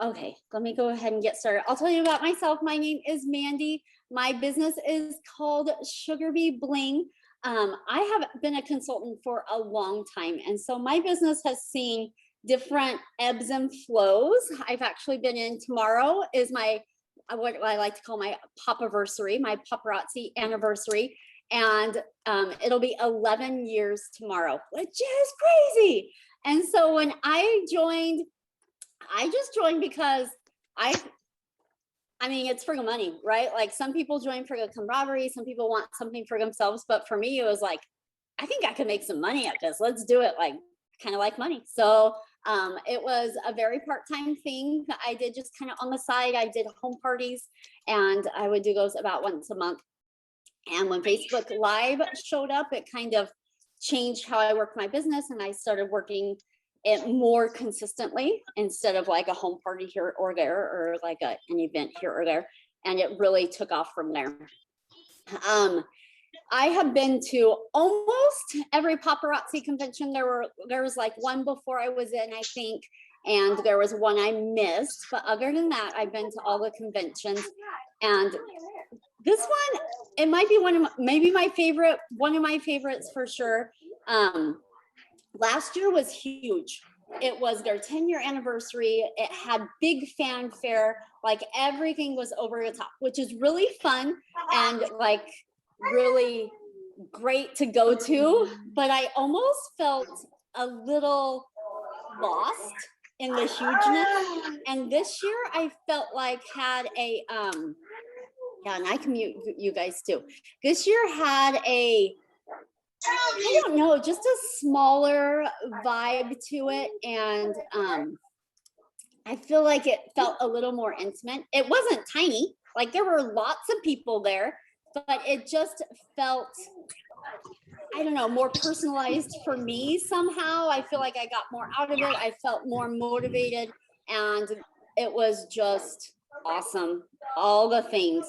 Okay, let me go ahead and get started. I'll tell you about myself. My name is Mandy. My business is called Sugar Bee Bling. I have been a consultant for a long time, and so my business has seen different ebbs and flows. I've actually been in, tomorrow is my, what I like to call my papaversary, my paparazzi anniversary, and it'll be 11 years tomorrow, which is crazy. And so when I just joined because I mean, it's for the money, right? Like some people join for the camaraderie, some people want something for themselves, but for me, it was like, I think I can make some money at this. Let's do it. Like, kind of like money. So it was a very part-time thing that I did just kind of on the side. I did home parties and I would do those about once a month. And when Facebook Live showed up, it kind of changed how I worked my business, and I started working it more consistently instead of like a home party here or there, or like an event here or there. And it really took off from there. I have been to almost every paparazzi convention. There was like one before I was in, I think, and there was one I missed. But other than that, I've been to all the conventions. And this one, it might be one of my favorites for sure. Last year was huge. It was their 10-year anniversary. It had big fanfare, like everything was over the top, which is really fun and like really great to go to. But I almost felt a little lost in the hugeness. And this year I felt like had a, yeah, and I can mute you guys too. This year had a, I don't know, just a smaller vibe to it. And I feel like it felt a little more intimate. It wasn't tiny, like there were lots of people there, but it just felt, I don't know, more personalized for me somehow. I feel like I got more out of it. I felt more motivated, and it was just awesome. All the things.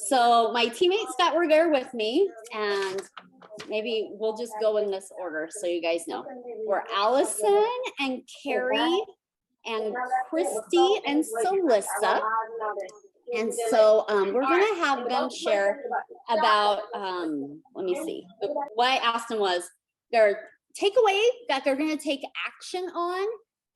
So my teammates that were there with me, and maybe we'll just go in this order so you guys know. We're Allison and Carrie and Christy and Celissa. And so we're gonna have them share about, let me see. What I asked them was their takeaway that they're gonna take action on.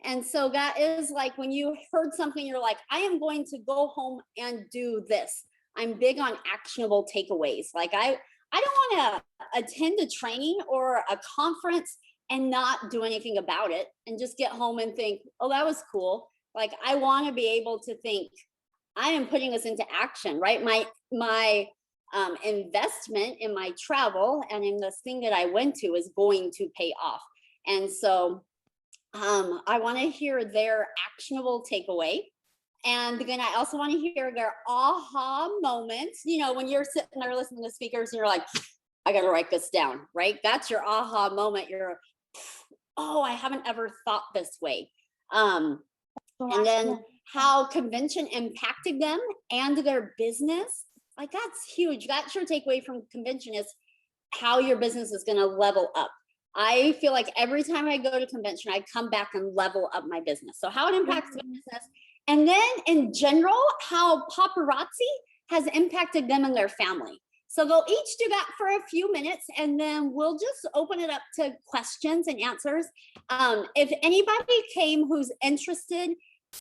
And so that is like when you heard something, you're like, I am going to go home and do this. I'm big on actionable takeaways. Like I don't want to attend a training or a conference and not do anything about it and just get home and think, oh, that was cool. Like I want to be able to think, I am putting this into action, right? My investment in my travel and in this thing that I went to is going to pay off. And so I want to hear their actionable takeaway. And then I also want to hear their aha moments. You know, when you're sitting there listening to speakers and you're like, I got to write this down, right? That's your aha moment. You're, oh, I haven't ever thought this way. And then how convention impacted them and their business. Like that's huge. That's your takeaway from convention, is how your business is going to level up. I feel like every time I go to convention, I come back and level up my business. So how it impacts the business. And then in general, how paparazzi has impacted them and their family. So they'll each do that for a few minutes, and then we'll just open it up to questions and answers. If anybody came who's interested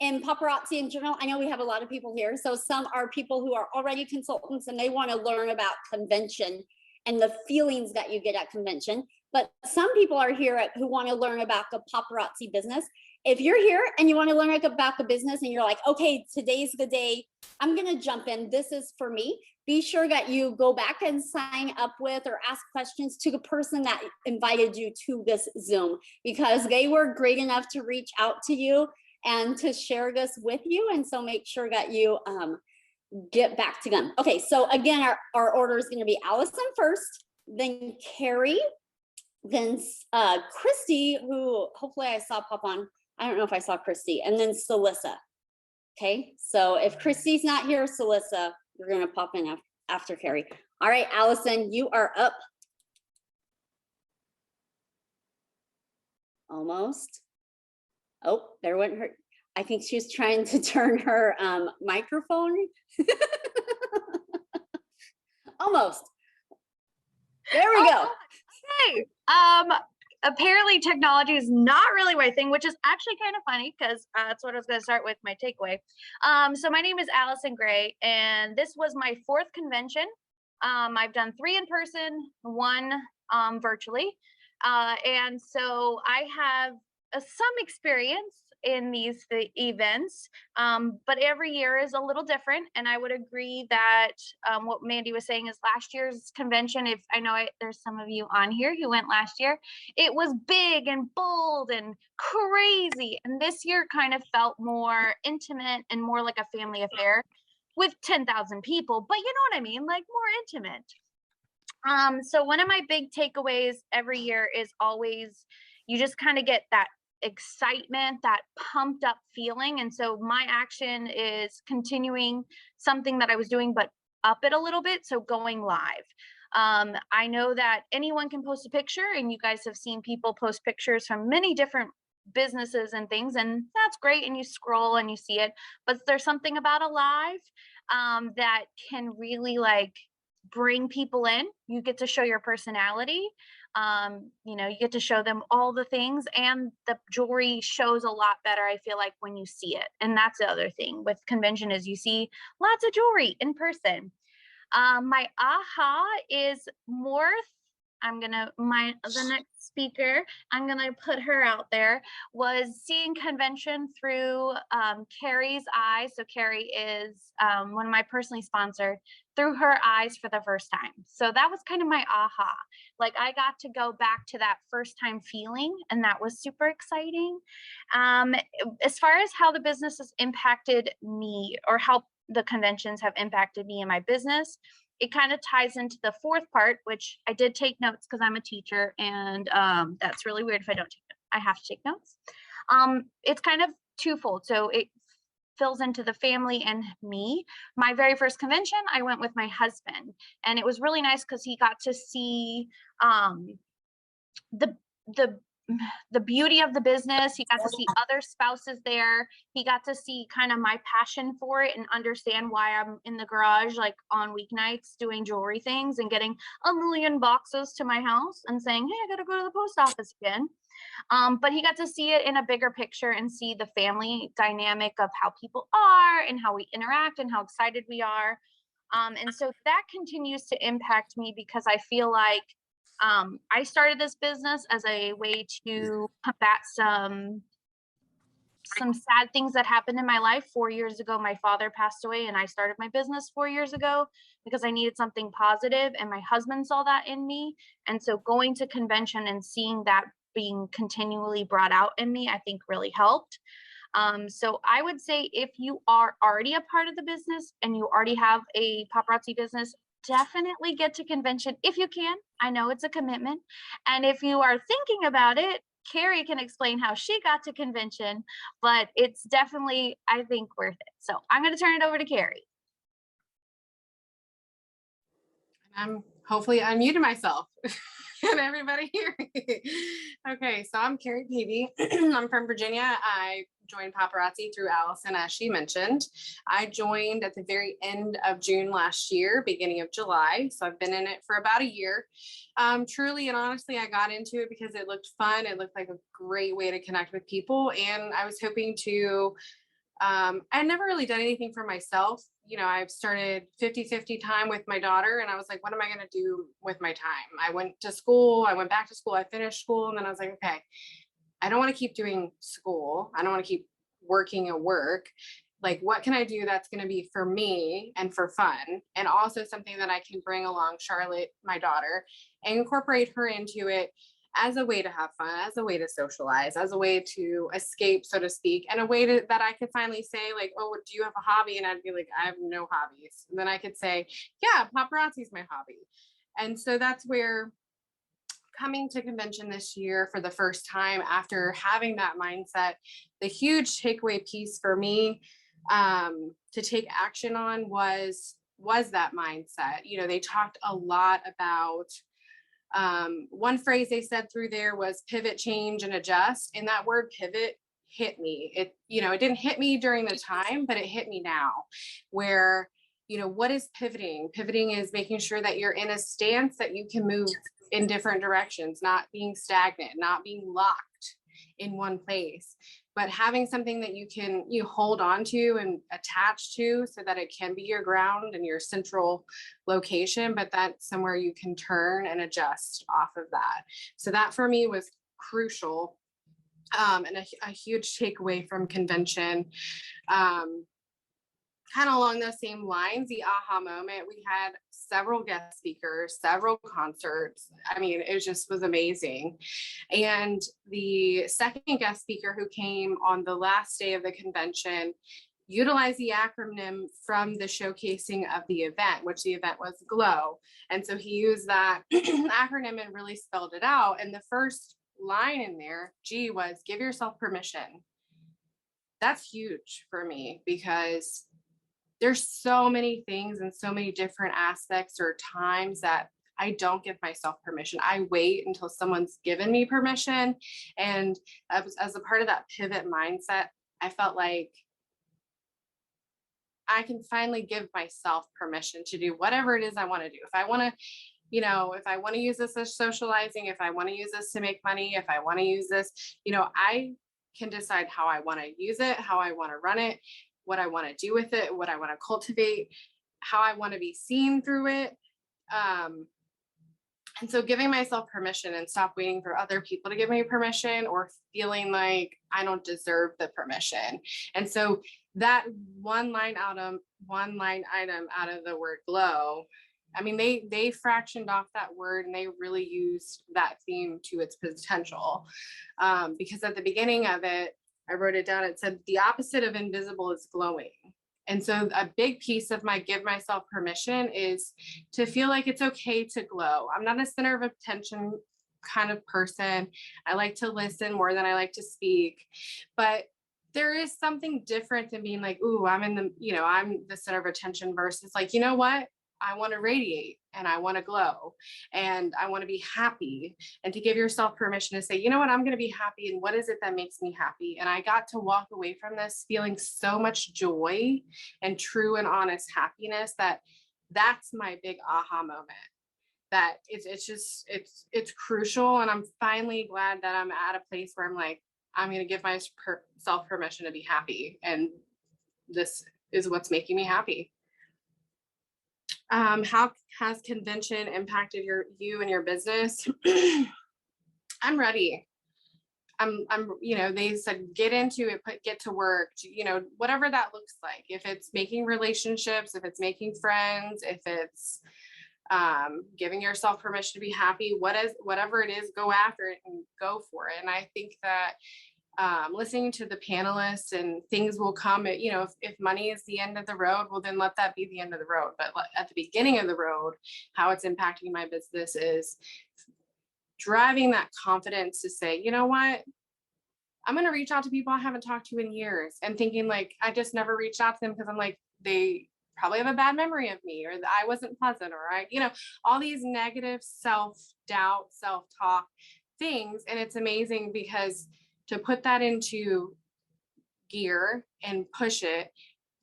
in paparazzi in general, I know we have a lot of people here. So some are people who are already consultants and they want to learn about convention and the feelings that you get at convention. But some people are here who want to learn about the paparazzi business. If you're here and you want to learn about the business and you're like, okay, today's the day, I'm going to jump in. This is for me. Be sure that you go back and sign up with or ask questions to the person that invited you to this Zoom, because they were great enough to reach out to you and to share this with you. And so make sure that you get back to them. Okay, so again, our order is going to be Allison first, then Carrie, then Christy, who hopefully I saw pop on. I don't know if I saw Christy, and then Celissa. Okay, so if Christy's not here, Celissa, you're going to pop in after Carrie. All right, Allison, you are up. Almost. Oh, there went her. I think she's trying to turn her microphone. Almost. There we go. Hey, apparently technology is not really my thing, which is actually kind of funny because that's what I was going to start with my takeaway. So my name is Allison Gray, and this was my 4th convention. I've done 3 in person, 1 virtually. And so I have some experience in these events, but every year is a little different. And I would agree that what Mandy was saying is last year's convention, if I know there's some of you on here who went last year, it was big and bold and crazy. And this year kind of felt more intimate and more like a family affair with 10,000 people, but you know what I mean, like more intimate. So one of my big takeaways every year is always, you just kind of get that excitement, that pumped up feeling. And so my action is continuing something that I was doing, but up it a little bit. So going live. I know that anyone can post a picture, and you guys have seen people post pictures from many different businesses and things, and that's great. And you scroll and you see it, but there's something about a live that can really like bring people in. You get to show your personality. You know, you get to show them all the things, and the jewelry shows a lot better, I feel like, when you see it. And that's the other thing with convention is you see lots of jewelry in person. My aha is more, the next speaker, I'm gonna put her out there, was seeing convention through Carrie's eyes. So Carrie is one of my personally sponsored, through her eyes for the first time. So that was kind of my aha. Like I got to go back to that first time feeling, and that was super exciting. As far as how the business has impacted me, or how the conventions have impacted me in my business, it kind of ties into the 4th part, which I did take notes because I'm a teacher, and that's really weird if I don't take notes. I have to take notes. It's kind of twofold. So it fills into the family and me. My very first convention, I went with my husband, and it was really nice because he got to see the beauty of the business. He got to see other spouses there. He got to see kind of my passion for it and understand why I'm in the garage like on weeknights doing jewelry things and getting a million boxes to my house and saying, hey, I gotta go to the post office again. But he got to see it in a bigger picture and see the family dynamic of how people are and how we interact and how excited we are. And so that continues to impact me because I feel like I started this business as a way to combat some sad things that happened in my life. 4 years ago, my father passed away, and I started my business 4 years ago because I needed something positive, and my husband saw that in me. And so going to convention and seeing that being continually brought out in me, I think really helped. So I would say if you are already a part of the business and you already have a paparazzi business, definitely get to convention if you can. I know it's a commitment. And if you are thinking about it, Carrie can explain how she got to convention, but it's definitely, I think, worth it. So I'm going to turn it over to Carrie. I'm hopefully unmuted myself. Can everybody hear me? Okay, so I'm Carrie Peavy. I'm from Virginia. I joined Paparazzi through Allison, as she mentioned. I joined at the very end of June last year, beginning of July. So I've been in it for about a year. Truly and honestly, I got into it because it looked fun. It looked like a great way to connect with people. And I was hoping to, I'd never really done anything for myself. You know, I've started 50-50 time with my daughter, and I was like, what am I going to do with my time? I went to school, I went back to school, I finished school, and then I was like, okay, I don't want to keep doing school. I don't want to keep working at work. Like, what can I do that's going to be for me and for fun? And also something that I can bring along Charlotte, my daughter, and incorporate her into it as a way to have fun, as a way to socialize, as a way to escape, so to speak, and a way that I could finally say, like, oh, do you have a hobby? And I'd be like, I have no hobbies. And then I could say, yeah, paparazzi is my hobby. And so that's where coming to convention this year for the first time after having that mindset, the huge takeaway piece for me to take action on was that mindset. You know, they talked a lot about one phrase they said through there was pivot, change, and adjust. And that word pivot hit me. It, it didn't hit me during the time, but it hit me now where, what is pivoting? Pivoting is making sure that you're in a stance that you can move in different directions, not being stagnant, not being locked in one place, but having something that you hold on to and attach to so that it can be your ground and your central location, but that's somewhere you can turn and adjust off of that. So that for me was crucial. And a huge takeaway from convention. Kind of along those same lines, the aha moment, we had several guest speakers, several concerts. I mean, it just was amazing. And the second guest speaker who came on the last day of the convention utilized the acronym from the showcasing of the event, which the event was GLOW. And so he used that acronym and really spelled it out. And the first line in there, G, was give yourself permission. That's huge for me because there's so many things and so many different aspects or times that I don't give myself permission. I wait until someone's given me permission. And as a part of that pivot mindset, I felt like I can finally give myself permission to do whatever it is I want to do. If I want to, if I want to use this as socializing, if I want to use this to make money, if I want to use this, I can decide how I want to use it, how I want to run it, what I want to do with it, what I want to cultivate, how I want to be seen through it. And so giving myself permission and stop waiting for other people to give me permission or feeling like I don't deserve the permission. And so that one line item out of the word GLOW, I mean, they fractioned off that word and they really used that theme to its potential. Because at the beginning of it, I wrote it down. It said the opposite of invisible is glowing. And so a big piece of my give myself permission is to feel like it's okay to glow. I'm not a center of attention kind of person. I like to listen more than I like to speak, but there is something different than being like, ooh, I'm the center of attention versus like, you know what? I want to radiate and I want to glow and I want to be happy, and to give yourself permission to say, you know what, I'm going to be happy. And what is it that makes me happy? And I got to walk away from this feeling so much joy and true and honest happiness that's my big aha moment. That it's crucial. And I'm finally glad that I'm at a place where I'm like, I'm going to give myself permission to be happy. And this is what's making me happy. How has convention impacted you and your business? I'm ready. I'm, they said, get into it, get to work, whatever that looks like. If it's making relationships, if it's making friends, if it's giving yourself permission to be happy, whatever it is, go after it and go for it. And I think that listening to the panelists and things will come, if money is the end of the road, well, then let that be the end of the road. But at the beginning of the road, how it's impacting my business is driving that confidence to say, you know what, I'm going to reach out to people I haven't talked to in years, and thinking like, I just never reached out to them because I'm like, they probably have a bad memory of me, or I wasn't pleasant, or all these negative self-doubt, self-talk things. And it's amazing because to put that into gear and push it,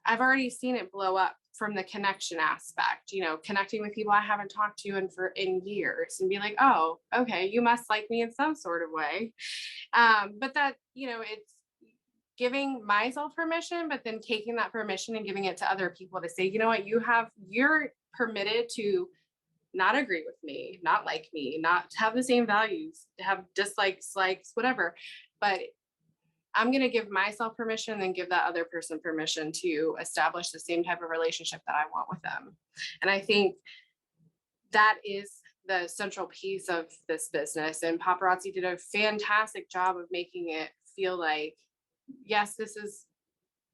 I've already seen it blow up from the connection aspect, connecting with people I haven't talked to in years, and be like, oh, okay, you must like me in some sort of way. But that, it's giving myself permission, but then taking that permission and giving it to other people to say, you know what, you're permitted to not agree with me, not like me, not have the same values, to have dislikes, likes, whatever. But I'm going to give myself permission and then give that other person permission to establish the same type of relationship that I want with them. And I think that is the central piece of this business. And Paparazzi did a fantastic job of making it feel like, yes, this is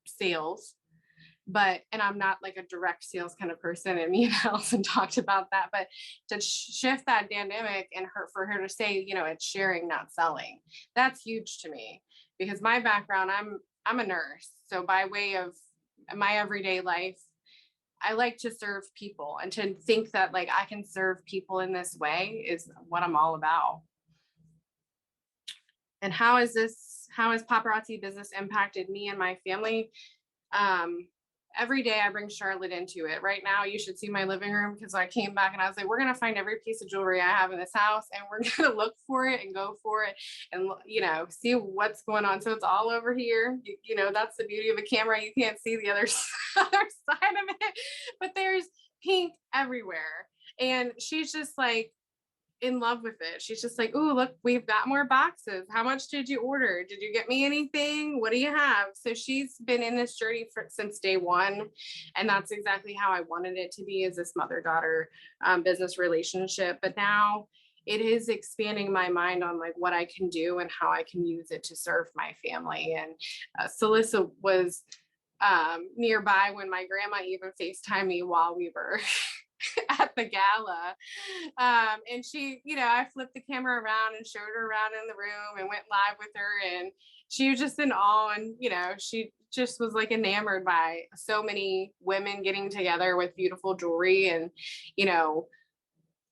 sales, and I'm not like a direct sales kind of person, and me and Allison talked about that, but to shift that dynamic and for her to say, it's sharing, not selling, that's huge to me, because my background, I'm a nurse. So by way of my everyday life, I like to serve people, and to think that like I can serve people in this way is what I'm all about. And how has this how has paparazzi business impacted me and my family? Every day I bring Charlotte into it. Right now, you should see my living room because I came back and I was like, we're going to find every piece of jewelry I have in this house and we're going to look for it and go for it and, you know, see what's going on. So it's all over here. You know, that's the beauty of a camera. You can't see the other side of it, but there's pink everywhere. And she's just like, in love with it. She's just like, oh, look, we've got more boxes. How much did you order? Did you get me anything? What do you have? So she's been in this journey since day one. And that's exactly how I wanted it to be, as this mother-daughter business relationship. But now it is expanding my mind on like what I can do and how I can use it to serve my family. And Celissa was nearby when my grandma even FaceTimed me while we were at the gala. And she, you know, I flipped the camera around and showed her around in the room and went live with her. And she was just in awe. And, you know, she just was like enamored by so many women getting together with beautiful jewelry. And, you know,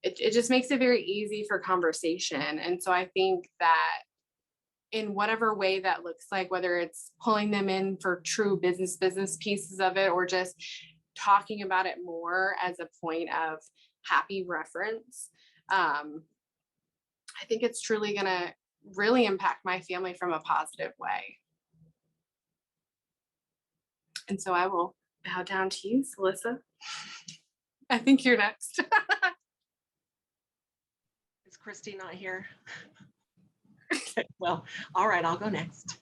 it just makes it very easy for conversation. And so I think that in whatever way that looks like, whether it's pulling them in for true business pieces of it, or just talking about it more as a point of happy reference, I think it's truly going to really impact my family from a positive way. And so I will bow down to you, Celissa. I think you're next. Is Christy not here? Okay, well, all right, I'll go next.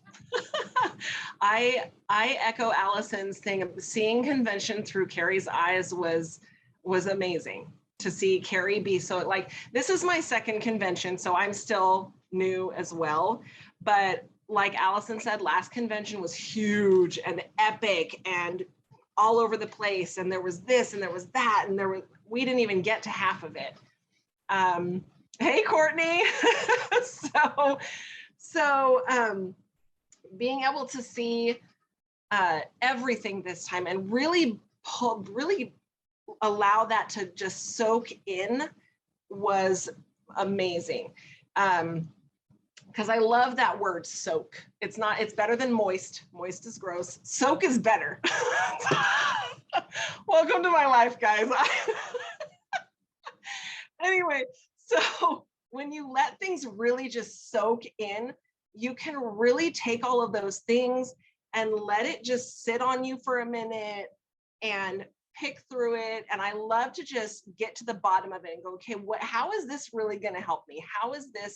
I echo Allison's thing of seeing convention through Carrie's eyes was amazing. To see Carrie be so, like, this is my second convention, so I'm still new as well. But like Allison said, last convention was huge and epic and all over the place. And there was this and there was that, and we didn't even get to half of it. Hey, Courtney. So being able to see everything this time and really allow that to just soak in was amazing. Because I love that word soak. It's better than moist. Moist is gross. Soak is better. Welcome to my life, guys. Anyway, so when you let things really just soak in, you can really take all of those things and let it just sit on you for a minute and pick through it. And I love to just get to the bottom of it and go, okay, how is this really going to help me?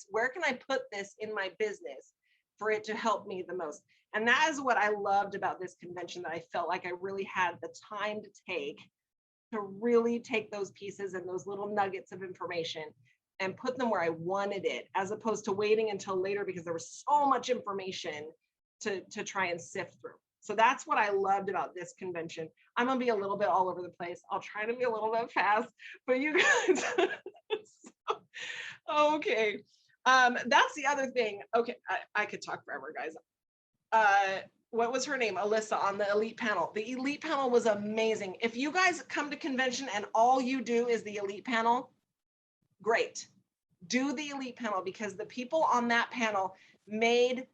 Where can I put this in my business for it to help me the most? And that is what I loved about this convention, that I felt like I really had the time to really take those pieces and those little nuggets of information and put them where I wanted it, as opposed to waiting until later because there was so much information to try and sift through. So that's what I loved about this convention. I'm gonna be a little bit all over the place. I'll try to be a little bit fast, but you guys, okay. That's the other thing. Okay, I could talk forever, guys. What was her name? Alyssa on the elite panel. The elite panel was amazing. If you guys come to convention and all you do is the elite panel, great. Do the elite panel, because the people on that panel made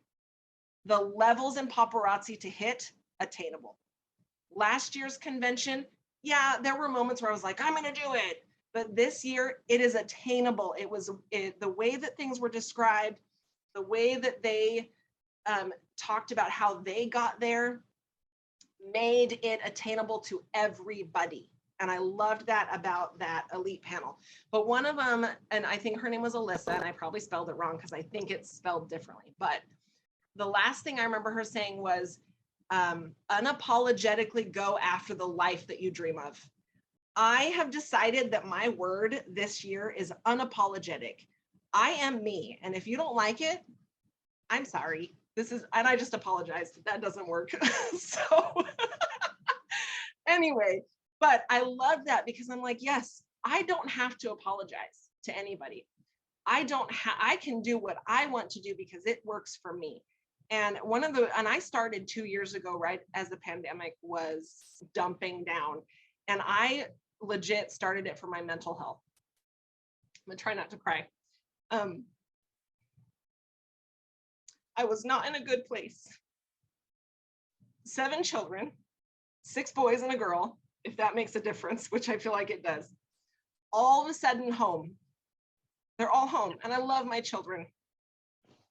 the levels in paparazzi to hit attainable. Last year's convention, yeah, there were moments where I was like, I'm gonna do it. But this year it is attainable. The way that things were described, the way that they talked about how they got there, made it attainable to everybody. And I loved that about that elite panel. But one of them, and I think her name was Alyssa, and I probably spelled it wrong because I think it's spelled differently. But the last thing I remember her saying was, unapologetically go after the life that you dream of. I have decided that my word this year is unapologetic. I am me. And if you don't like it, I'm sorry. And I just apologized. That doesn't work. So anyway, but I love that because I'm like, yes, I don't have to apologize to anybody. I can do what I want to do because it works for me. And I started 2 years ago, right as the pandemic was dumping down. And I legit started it for my mental health. I'm gonna try not to cry. I was not in a good place. 7 children, 6 boys and a girl, if that makes a difference, which I feel like it does. All of a sudden home. They're all home, and I love my children,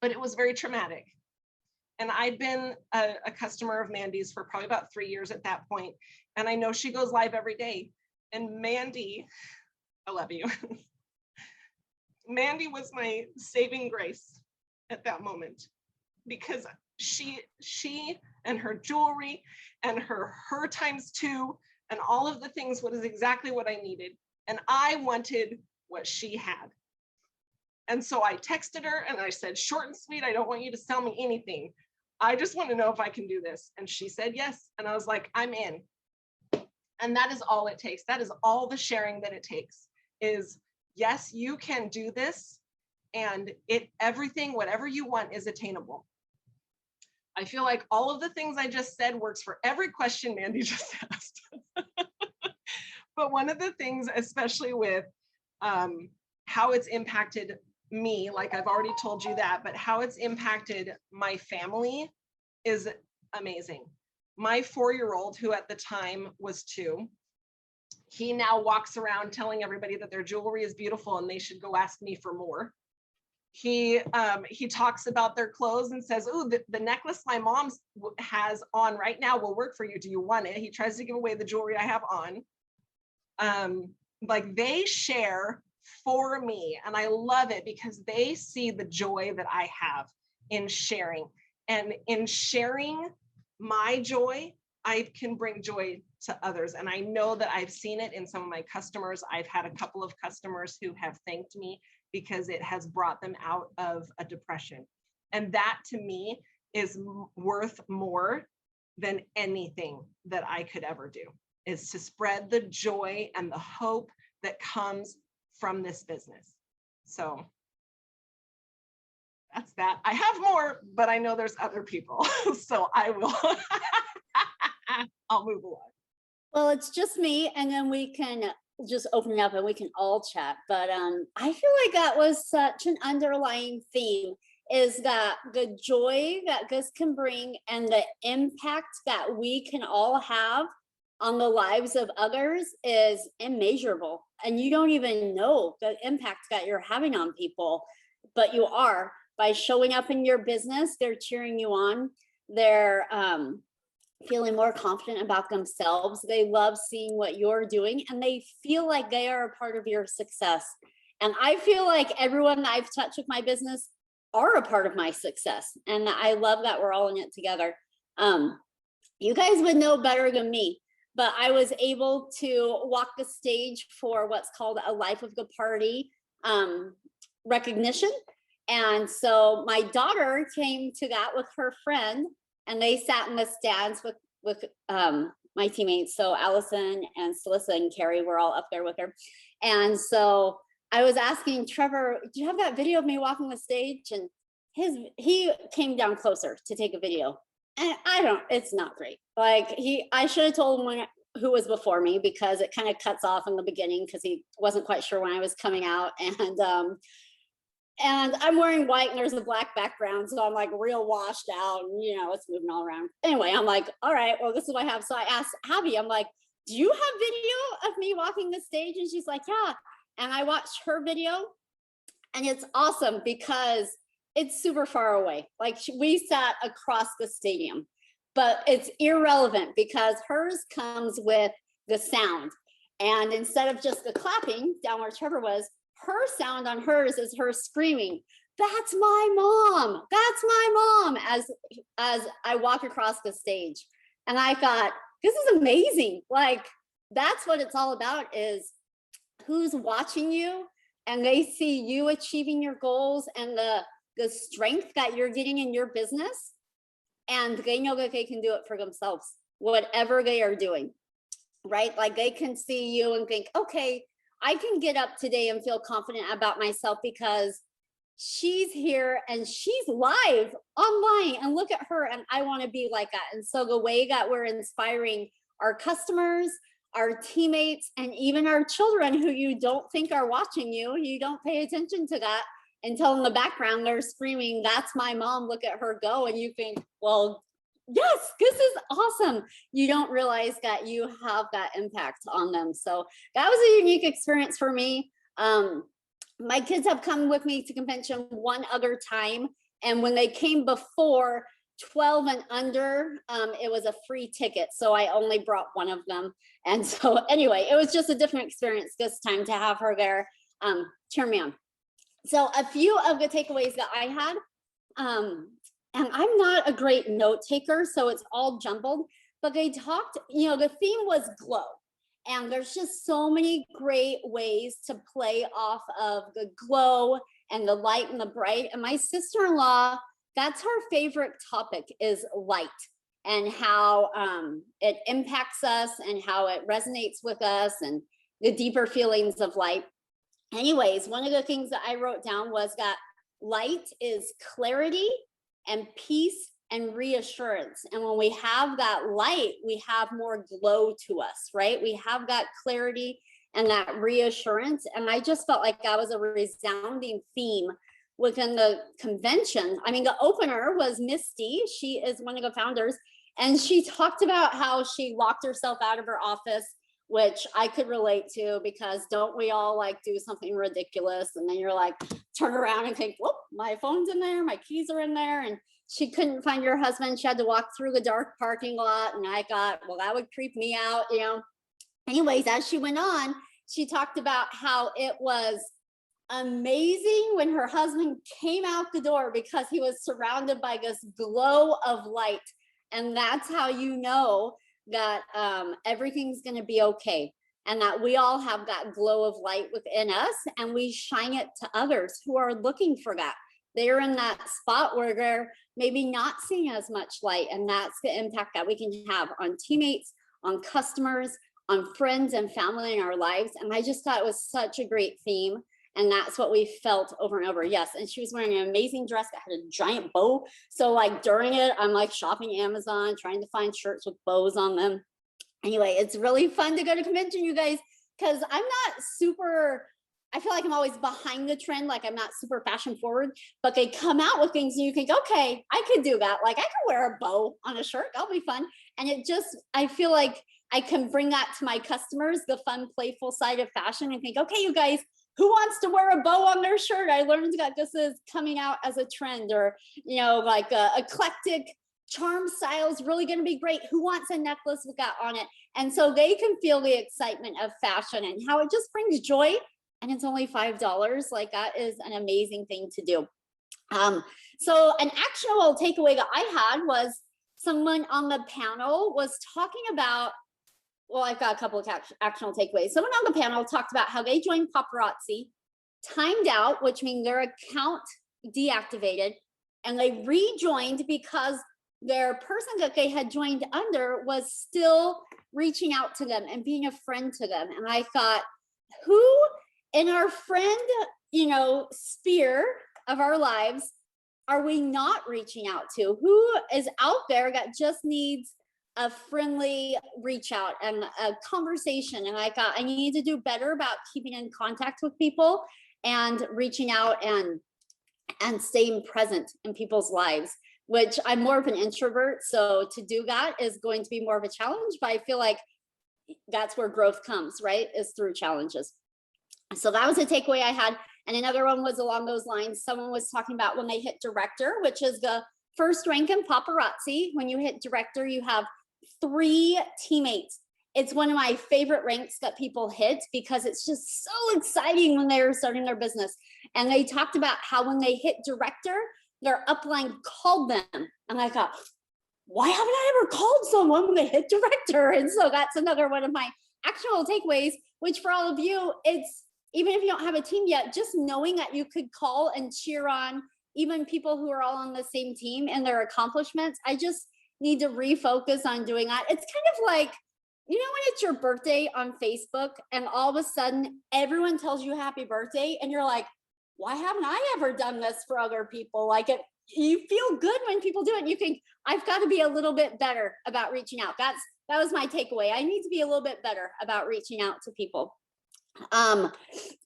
but it was very traumatic. And I'd been a customer of Mandy's for probably about 3 years at that point. And I know she goes live every day. And Mandy, I love you. Mandy was my saving grace at that moment, because she and her jewelry and her times 2 and all of the things was exactly what I needed. And I wanted what she had. And so I texted her and I said, short and sweet, I don't want you to sell me anything. I just want to know if I can do this. And she said yes. And I was like, I'm in. And that is all it takes. That is all the sharing that it takes is, yes, you can do this. And everything, whatever you want is attainable. I feel like all of the things I just said works for every question Mandy just asked. But one of the things, especially with how it's impacted me, like I've already told you that, but how it's impacted my family is amazing. My 4-year-old, who at the time was 2, he now walks around telling everybody that their jewelry is beautiful and they should go ask me for more. He talks about their clothes and says, oh, the necklace my mom has on right now will work for you. Do you want it? He tries to give away the jewelry I have on. Like they share for me, and I love it because they see the joy that I have in sharing. And in sharing my joy, I can bring joy to others. And I know that I've seen it in some of my customers. I've had a couple of customers who have thanked me because it has brought them out of a depression. And that to me is worth more than anything that I could ever do, is to spread the joy and the hope that comes from this business. So that's that. I have more, but I know there's other people. So I will, I'll move along. Well, it's just me, and then we can just open it up and we can all chat. But I feel like that was such an underlying theme, is that the joy that this can bring and the impact that we can all have on the lives of others is immeasurable. And you don't even know the impact that you're having on people, but you are. By showing up in your business, they're cheering you on. They're feeling more confident about themselves. They love seeing what you're doing, and they feel like they are a part of your success. And I feel like everyone that I've touched with my business are a part of my success. And I love that we're all in it together. You guys would know better than me, but I was able to walk the stage for what's called a Life of the Party recognition. And so my daughter came to that with her friend, and they sat in the stands with my teammates. So Allison and Celissa and Carrie were all up there with her. And so I was asking Trevor, do you have that video of me walking the stage? And he came down closer to take a video. And it's not great. Like I should have told him who was before me, because it kind of cuts off in the beginning because he wasn't quite sure when I was coming out. And I'm wearing white and there's a black background. So I'm like real washed out and, it's moving all around. Anyway, I'm like, all right, well, this is what I have. So I asked Abby, I'm like, do you have video of me walking the stage? And she's like, yeah. And I watched her video, and it's awesome because it's super far away. Like we sat across the stadium, but it's irrelevant because hers comes with the sound. And instead of just the clapping down where Trevor was, her sound on hers is her screaming, "That's my mom, that's my mom," as I walk across the stage. And I thought, this is amazing. Like, that's what it's all about, is who's watching you, and they see you achieving your goals and the strength that you're getting in your business. And they know that they can do it for themselves, whatever they are doing, right? Like they can see you and think, okay, I can get up today and feel confident about myself because she's here and she's live online, and look at her, and I want to be like that. And so the way that we're inspiring our customers, our teammates, and even our children who you don't think are watching you, you don't pay attention to that until in the background they're screaming, "That's my mom, look at her go." And you think, well, yes, this is awesome. You don't realize that you have that impact on them. So that was a unique experience for me. My kids have come with me to convention one other time. And when they came before 12 and under, it was a free ticket. So I only brought one of them. And so anyway, it was just a different experience this time to have her there. Cheer me on. So a few of the takeaways that I had, and I'm not a great note taker, so it's all jumbled, but they talked, the theme was glow. And there's just so many great ways to play off of the glow and the light and the bright. And my sister-in-law, that's her favorite topic, is light, and how it impacts us and how it resonates with us and the deeper feelings of light. Anyways, one of the things that I wrote down was that light is clarity and peace and reassurance. And when we have that light, we have more glow to us, right? We have that clarity and that reassurance. And I just felt like that was a resounding theme within the convention. I mean, the opener was Misty. She is one of the founders. And she talked about how she locked herself out of her office, which I could relate to, because don't we all like do something ridiculous? And then you're like, turn around and think, whoop, my phone's in there, my keys are in there. And she couldn't find her husband. She had to walk through the dark parking lot. And I thought, well, that would creep me out, Anyways, as she went on, she talked about how it was amazing when her husband came out the door because he was surrounded by this glow of light. And that's how you know that everything's going to be okay, and that we all have that glow of light within us, and we shine it to others who are looking for that. They're in that spot where they're maybe not seeing as much light, and that's the impact that we can have on teammates, on customers, on friends and family in our lives. And I just thought it was such a great theme. And that's what we felt over and over. Yes. And she was wearing an amazing dress that had a giant bow. So like during it, I'm like shopping Amazon, trying to find shirts with bows on them. Anyway, it's really fun to go to convention, you guys, because I'm not super, I feel like I'm always behind the trend. Like I'm not super fashion forward, but they come out with things and you think, okay, I could do that. Like I could wear a bow on a shirt. That'll be fun. And it just, I feel like I can bring that to my customers, the fun, playful side of fashion, and think, okay, you guys, who wants to wear a bow on their shirt? I learned that this is coming out as a trend, or, like eclectic charm style is really going to be great. Who wants a necklace with that on it? And so they can feel the excitement of fashion and how it just brings joy. And it's only $5. Like that is an amazing thing to do. So an actionable takeaway that I had was someone on the panel was talking about, well, I've got a couple of actionable takeaways. Someone on the panel talked about how they joined Paparazzi, timed out, which means their account deactivated, and they rejoined because their person that they had joined under was still reaching out to them and being a friend to them. And I thought, who in our friend, sphere of our lives are we not reaching out to? Who is out there that just needs a friendly reach out and a conversation? And I thought I need to do better about keeping in contact with people and reaching out and staying present in people's lives, which I'm more of an introvert. So to do that is going to be more of a challenge, but I feel like that's where growth comes, right? Is through challenges. So that was a takeaway I had. And another one was along those lines. Someone was talking about when they hit director, which is the first rank in Paparazzi. When you hit director, you have 3 teammates. It's one of my favorite ranks that people hit because it's just so exciting when they're starting their business. And they talked about how when they hit director, their upline called them. And I thought, why haven't I ever called someone when they hit director? And so that's another one of my actual takeaways, which for all of you, it's, even if you don't have a team yet, just knowing that you could call and cheer on even people who are all on the same team and their accomplishments. I just need to refocus on doing that. It's kind of like, when it's your birthday on Facebook and all of a sudden everyone tells you happy birthday and you're like, why haven't I ever done this for other people? Like you feel good when people do it. And you think, I've got to be a little bit better about reaching out. That was my takeaway. I need to be a little bit better about reaching out to people. And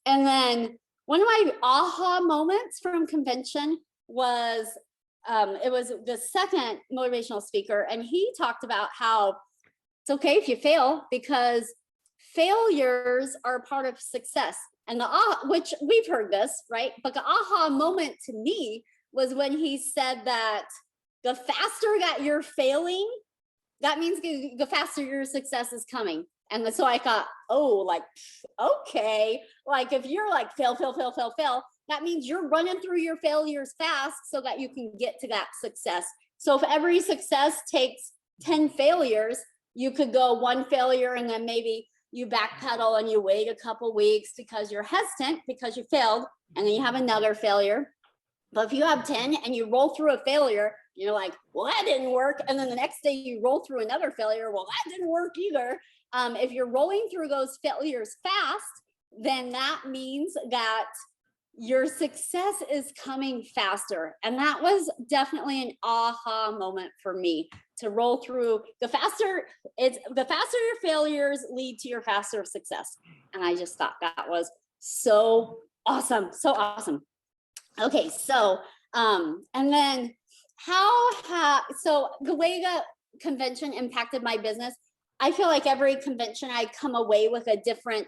then one of my aha moments from convention was, it was the second motivational speaker, and he talked about how it's okay if you fail, because failures are part of success. And which we've heard this, right? But the aha moment to me was when he said that the faster that you're failing, that means the faster your success is coming. And so I thought, oh, like, okay, like if you're like fail, that means you're running through your failures fast so that you can get to that success. So if every success takes 10 failures, you could go one failure and then maybe you backpedal and you wait a couple weeks because you're hesitant because you failed, and then you have another failure. But if you have 10 and you roll through a failure, you're like, well, that didn't work. And then the next day you roll through another failure. Well, that didn't work either. If you're rolling through those failures fast, then that means that your success is coming faster. And that was definitely an aha moment for me, to roll through the faster your failures lead to your faster success. And I just thought that was so awesome. So awesome. Okay. So, and then so the way the convention impacted my business, I feel like every convention I come away with a different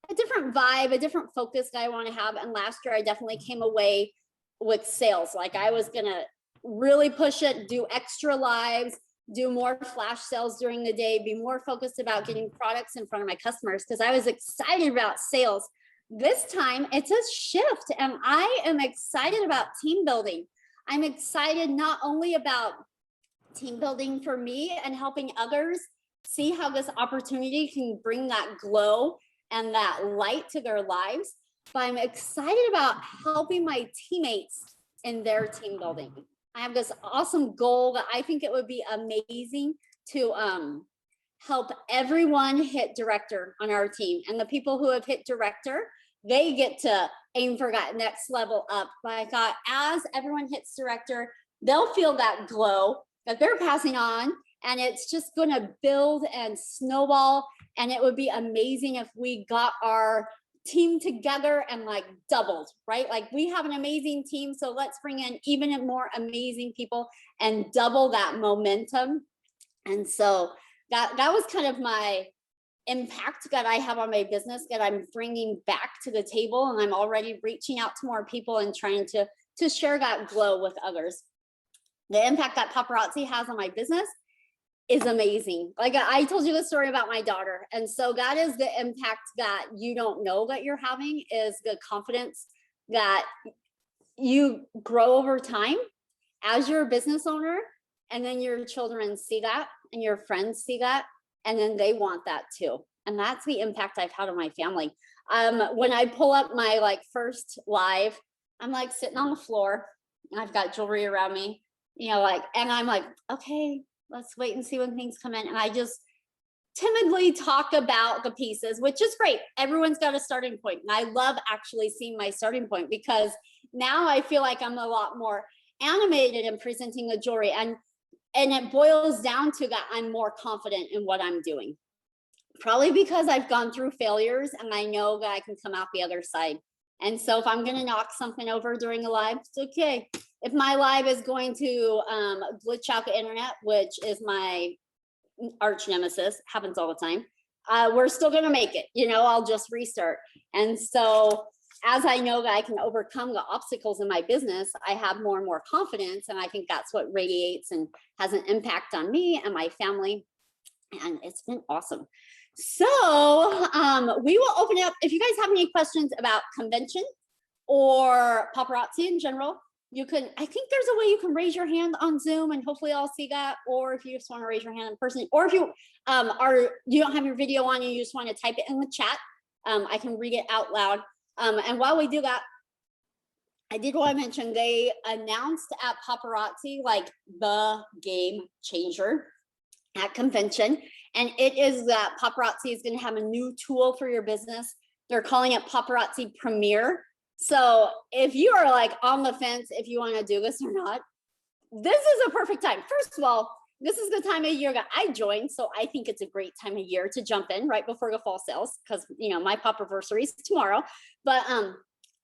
vibe, a different focus that I want to have. And last year I definitely came away with sales. Like I was going to really push it, do extra lives, do more flash sales during the day, be more focused about getting products in front of my customers, because I was excited about sales. This time it's a shift, and I am excited about team building. I'm excited not only about team building for me and helping others see how this opportunity can bring that glow and that light to their lives, but I'm excited about helping my teammates in their team building. I have this awesome goal that I think it would be amazing to help everyone hit director on our team. And the people who have hit director, they get to aim for that next level up. But I thought as everyone hits director, they'll feel that glow that they're passing on, and it's just going to build and snowball. And it would be amazing if we got our team together and like doubled, right? Like we have an amazing team, so let's bring in even more amazing people and double that momentum. And so that was kind of my impact that I have on my business that I'm bringing back to the table, and I'm already reaching out to more people and trying to share that glow with others. The impact that Paparazzi has on my business is amazing. Like I told you the story about my daughter. And so that is the impact that you don't know that you're having, is the confidence that you grow over time as you're a business owner. And then your children see that and your friends see that, and then they want that too. And that's the impact I've had on my family. When I pull up my like first live, I'm like sitting on the floor and I've got jewelry around me, you know, like, and I'm like, okay, let's wait and see when things come in. And I just timidly talk about the pieces, which is great. Everyone's got a starting point. And I love actually seeing my starting point, because now I feel like I'm a lot more animated in presenting the jewelry. And it boils down to that I'm more confident in what I'm doing. Probably because I've gone through failures and I know that I can come out the other side. And so if I'm going to knock something over during a live, it's okay. If my live is going to glitch out the internet, which is my arch nemesis, happens all the time, we're still going to make it. You know, I'll just restart. And so as I know that I can overcome the obstacles in my business, I have more and more confidence. And I think that's what radiates and has an impact on me and my family. And it's been awesome. So we will open it up. If you guys have any questions about convention or paparazzi in general, you can, I think there's a way you can raise your hand on Zoom and hopefully I'll see that. Or if you just want to raise your hand in person, or if you you don't have your video on, you just want to type it in the chat, I can read it out loud. And while we do that, I did want to mention they announced at Paparazzi like the game changer at convention. And it is that Paparazzi is going to have a new tool for your business. They're calling it Paparazzi Premier. So if you are like on the fence, if you want to do this or not, this is a perfect time. First of all, this is the time of year that I joined. So I think it's a great time of year to jump in right before the fall sales, because, you know, my Papaversary is tomorrow. But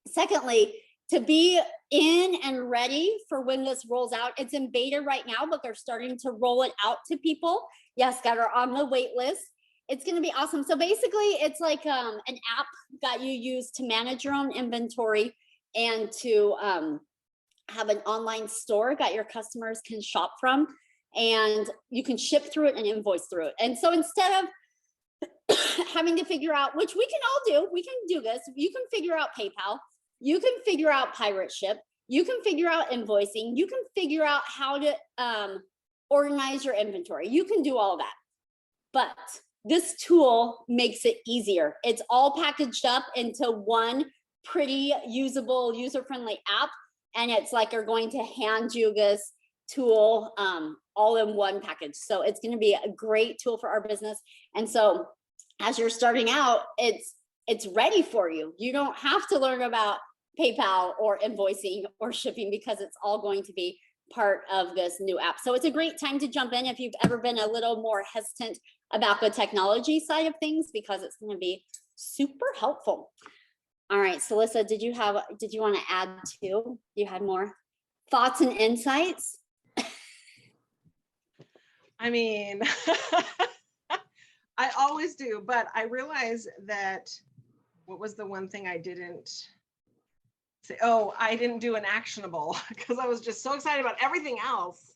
secondly, to be in and ready for when this rolls out. It's in beta right now, but they're starting to roll it out to people, yes, that are on the wait list. It's going to be awesome. So basically, it's like an app that you use to manage your own inventory and to have an online store that your customers can shop from, and you can ship through it and invoice through it. And so instead of having to figure out, which we can all do, we can do this. You can figure out PayPal, you can figure out pirate ship, you can figure out invoicing, you can figure out how to organize your inventory. You can do all that. But this tool makes it easier. It's all packaged up into one pretty usable, user-friendly app. And it's like they're going to hand you this tool all in one package. So it's going to be a great tool for our business. And so as you're starting out, it's ready for you. You don't have to learn about PayPal or invoicing or shipping, because it's all going to be part of this new app. So it's a great time to jump in if you've ever been a little more hesitant about the technology side of things, because it's going to be super helpful. All right, Celissa, did you want to add to? You had more thoughts and insights? I mean, I always do, but I realize that, what was the one thing I didn't say? Oh, I didn't do an actionable because I was just so excited about everything else.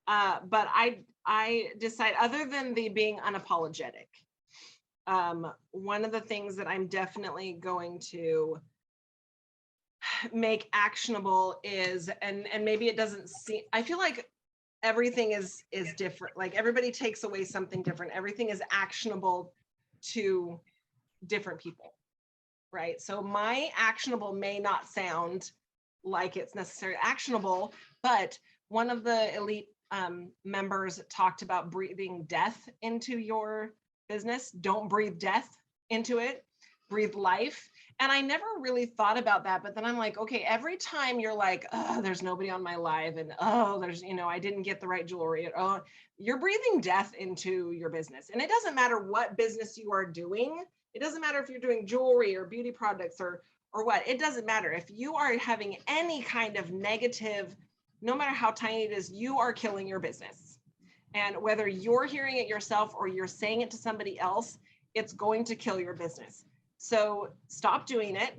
But I decide, other than the being unapologetic, one of the things that I'm definitely going to make actionable is, and maybe it doesn't seem, I feel like everything is different. Like everybody takes away something different. Everything is actionable to different people, right? So my actionable may not sound like it's necessarily actionable, but one of the elite members talked about breathing death into your business. Don't breathe death into it, breathe life. And I never really thought about that, but then I'm like, okay, every time you're like, oh, there's nobody on my live, and oh, there's, I didn't get the right jewelry, oh, you're breathing death into your business. And it doesn't matter what business you are doing. It doesn't matter if you're doing jewelry or beauty products or what, it doesn't matter. If you are having any kind of negative, no matter how tiny it is, you are killing your business. And whether you're hearing it yourself or you're saying it to somebody else, it's going to kill your business. So stop doing it.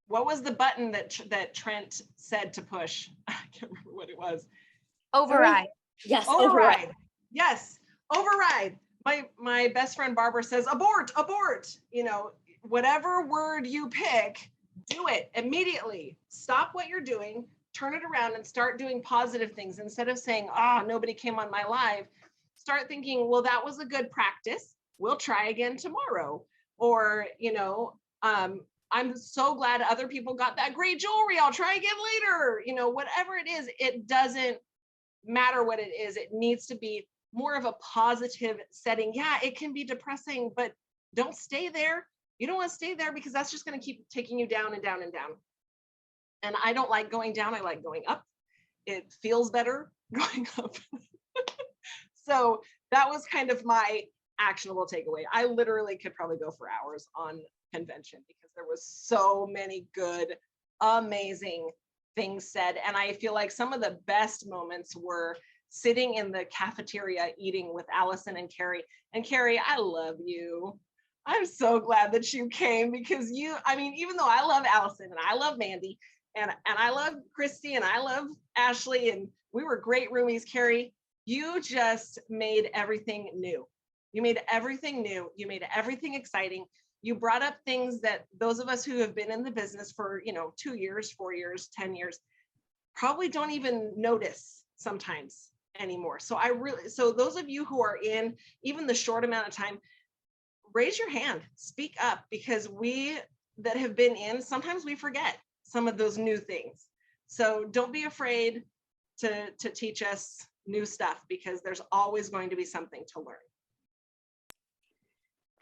What was the button that Trent said to push? I can't remember what it was. Override. Yes, Override. Yes, override. My best friend Barbara says, abort, abort. Whatever word you pick, do it immediately. Stop what you're doing, turn it around and start doing positive things. Instead of saying, nobody came on my live, start thinking, well, that was a good practice. We'll try again tomorrow. Or, I'm so glad other people got that great jewelry. I'll try again later. Whatever it is, it doesn't matter what it is. It needs to be more of a positive setting. Yeah, it can be depressing, but don't stay there. You don't want to stay there, because that's just going to keep taking you down and down and down. And I don't like going down. I like going up. It feels better going up. So that was kind of my actionable takeaway. I literally could probably go for hours on convention, because there was so many good, amazing things said. And I feel like some of the best moments were sitting in the cafeteria eating with Allison and Carrie. And Carrie, I love you. I'm so glad that you came, because even though I love Allison and I love Mandy and I love Christy and I love Ashley, and we were great roomies, Carrie, you just made everything new. You made everything new. You made everything exciting. You brought up things that those of us who have been in the business for, 2 years, 4 years, 10 years, probably don't even notice sometimes anymore. So those of you who are in even the short amount of time, raise your hand, speak up, because we that have been in, sometimes we forget some of those new things. So don't be afraid to teach us new stuff, because there's always going to be something to learn.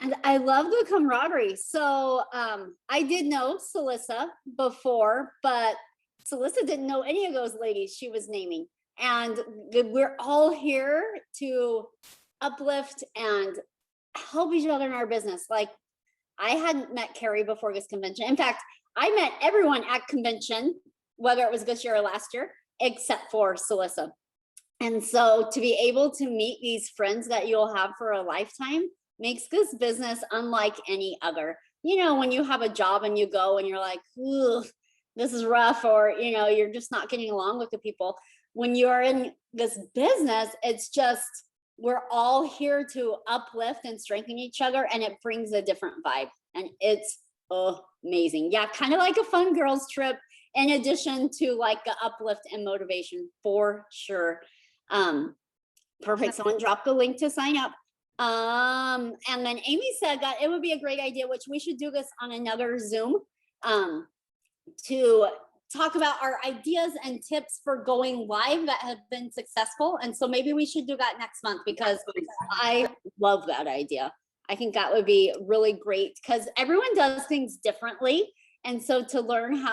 And I love the camaraderie. So I did know Celissa before, but Celissa didn't know any of those ladies she was naming. And we're all here to uplift and help each other in our business. Like, I hadn't met Carrie before this convention. In fact, I met everyone at convention, whether it was this year or last year, except for Celissa. And so to be able to meet these friends that you'll have for a lifetime makes this business unlike any other. You know, when you have a job and you go and you're like, ugh, this is rough, or, you know, you're just not getting along with the people. When you're in this business, it's just, we're all here to uplift and strengthen each other, and it brings a different vibe, and it's amazing. Yeah, kind of like a fun girls trip, in addition to like the uplift and motivation for sure. Perfect. Someone dropped the link to sign up. And then Amy said that it would be a great idea, which we should do this on another Zoom, to talk about our ideas and tips for going live that have been successful. And so maybe we should do that next month, because I love that idea. I think that would be really great, because everyone does things differently. And so to learn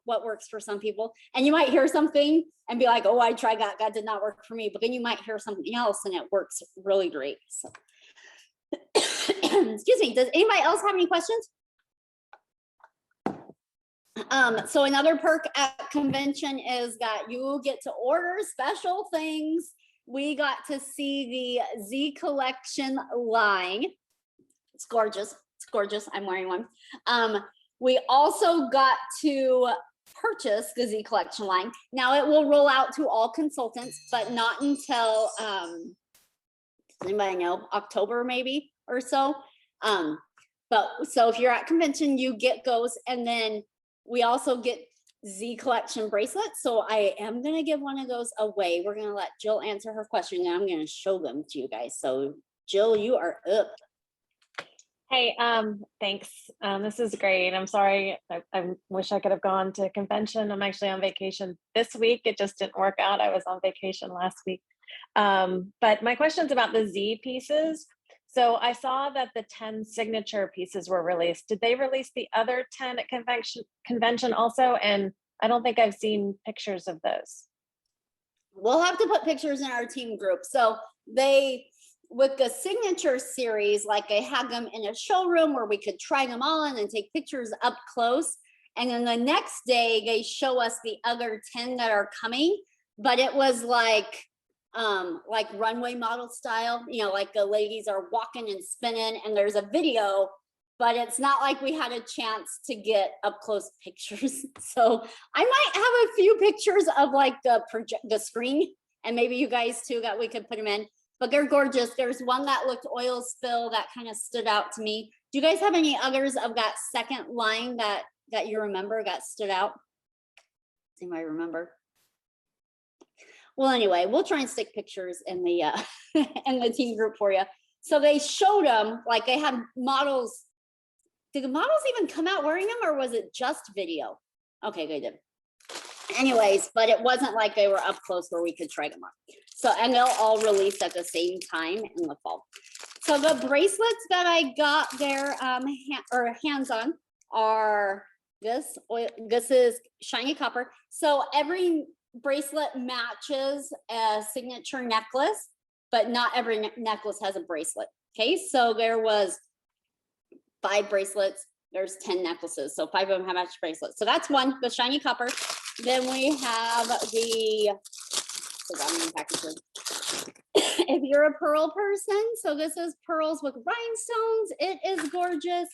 what works for some people, and you might hear something and be like, oh, I tried that, that did not work for me. But then you might hear something else and it works really great. So excuse me, does anybody else have any questions? So another perk at convention is that you get to order special things. We got to see the Z collection line. It's gorgeous. It's gorgeous. I'm wearing one. We also got to purchase the Z collection line. Now it will roll out to all consultants, but not until, does anybody know, October maybe or so. But so if you're at convention, you get those, and then we also get Z collection bracelets. So I am going to give one of those away. We're going to let Jill answer her question, and I'm going to show them to you guys. So Jill, you are up. Hey, thanks. This is great. I'm sorry. I wish I could have gone to convention. I'm actually on vacation this week. It just didn't work out. I was on vacation last week. But my question's about the Z pieces. So I saw that the 10 signature pieces were released. Did they release the other 10 at convention also? And I don't think I've seen pictures of those. We'll have to put pictures in our team group. So they, with the signature series, like they had them in a showroom where we could try them on and take pictures up close. And then the next day they show us the other 10 that are coming, but it was like runway model style, you know, like the ladies are walking and spinning and there's a video, but it's not like we had a chance to get up close pictures. So I might have a few pictures of like the screen, and maybe you guys too, that we could put them in, but they're gorgeous. There's one that looked oil spill that kind of stood out to me. Do you guys have any others of that second line that you remember that stood out? Does anybody remember? Well, anyway, we'll try and stick pictures in the in the team group for you. So they showed them, like they had models. Did the models even come out wearing them, or was it just video? Okay, they did. Anyways, but it wasn't like they were up close where we could try them on. So, and they'll all release at the same time in the fall. So the bracelets that I got there, hands on, are this is shiny copper. So every bracelet matches a signature necklace, but not every necklace has a bracelet. Okay, so there was 5 bracelets, there's 10 necklaces, so 5 of them have matched bracelets. So that's one, the shiny copper. Then we have the, if you're a pearl person, so this is pearls with rhinestones. It is gorgeous.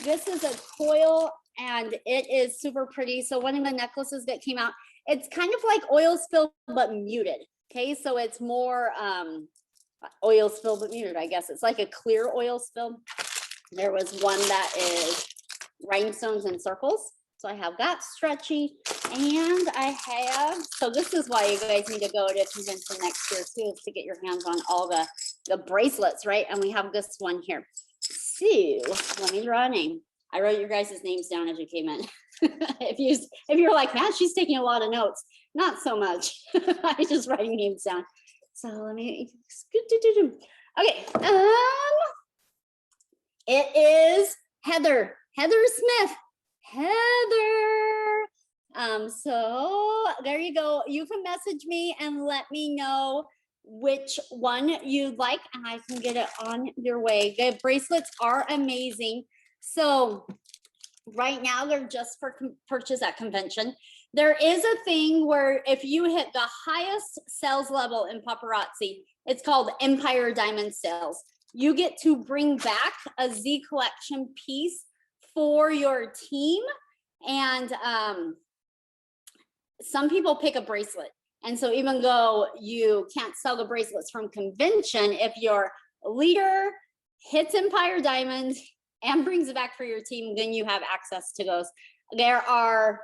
This is a coil and it is super pretty. So one of the necklaces that came out, it's kind of like oil spill, but muted. Okay, so it's more oil spill, but muted, I guess. It's like a clear oil spill. There was one that is rhinestones and circles. So I have that stretchy, and I have, so this is why you guys need to go to convention next year too, to get your hands on all the bracelets, right? And we have this one here. So let me draw a name. I wrote your guys' names down as you came in. if you're like, man, she's taking a lot of notes, not so much. I just writing names down. So let me, okay. It is Heather Smith. Heather. So there you go. You can message me and let me know which one you'd like, and I can get it on your way. The bracelets are amazing. So Right now, they're just for purchase at convention. There is a thing where if you hit the highest sales level in Paparazzi, it's called Empire Diamond Sales. You get to bring back a Z collection piece for your team. And some people pick a bracelet. And so even though you can't sell the bracelets from convention, if your leader hits Empire Diamond and brings it back for your team, then you have access to those. There are,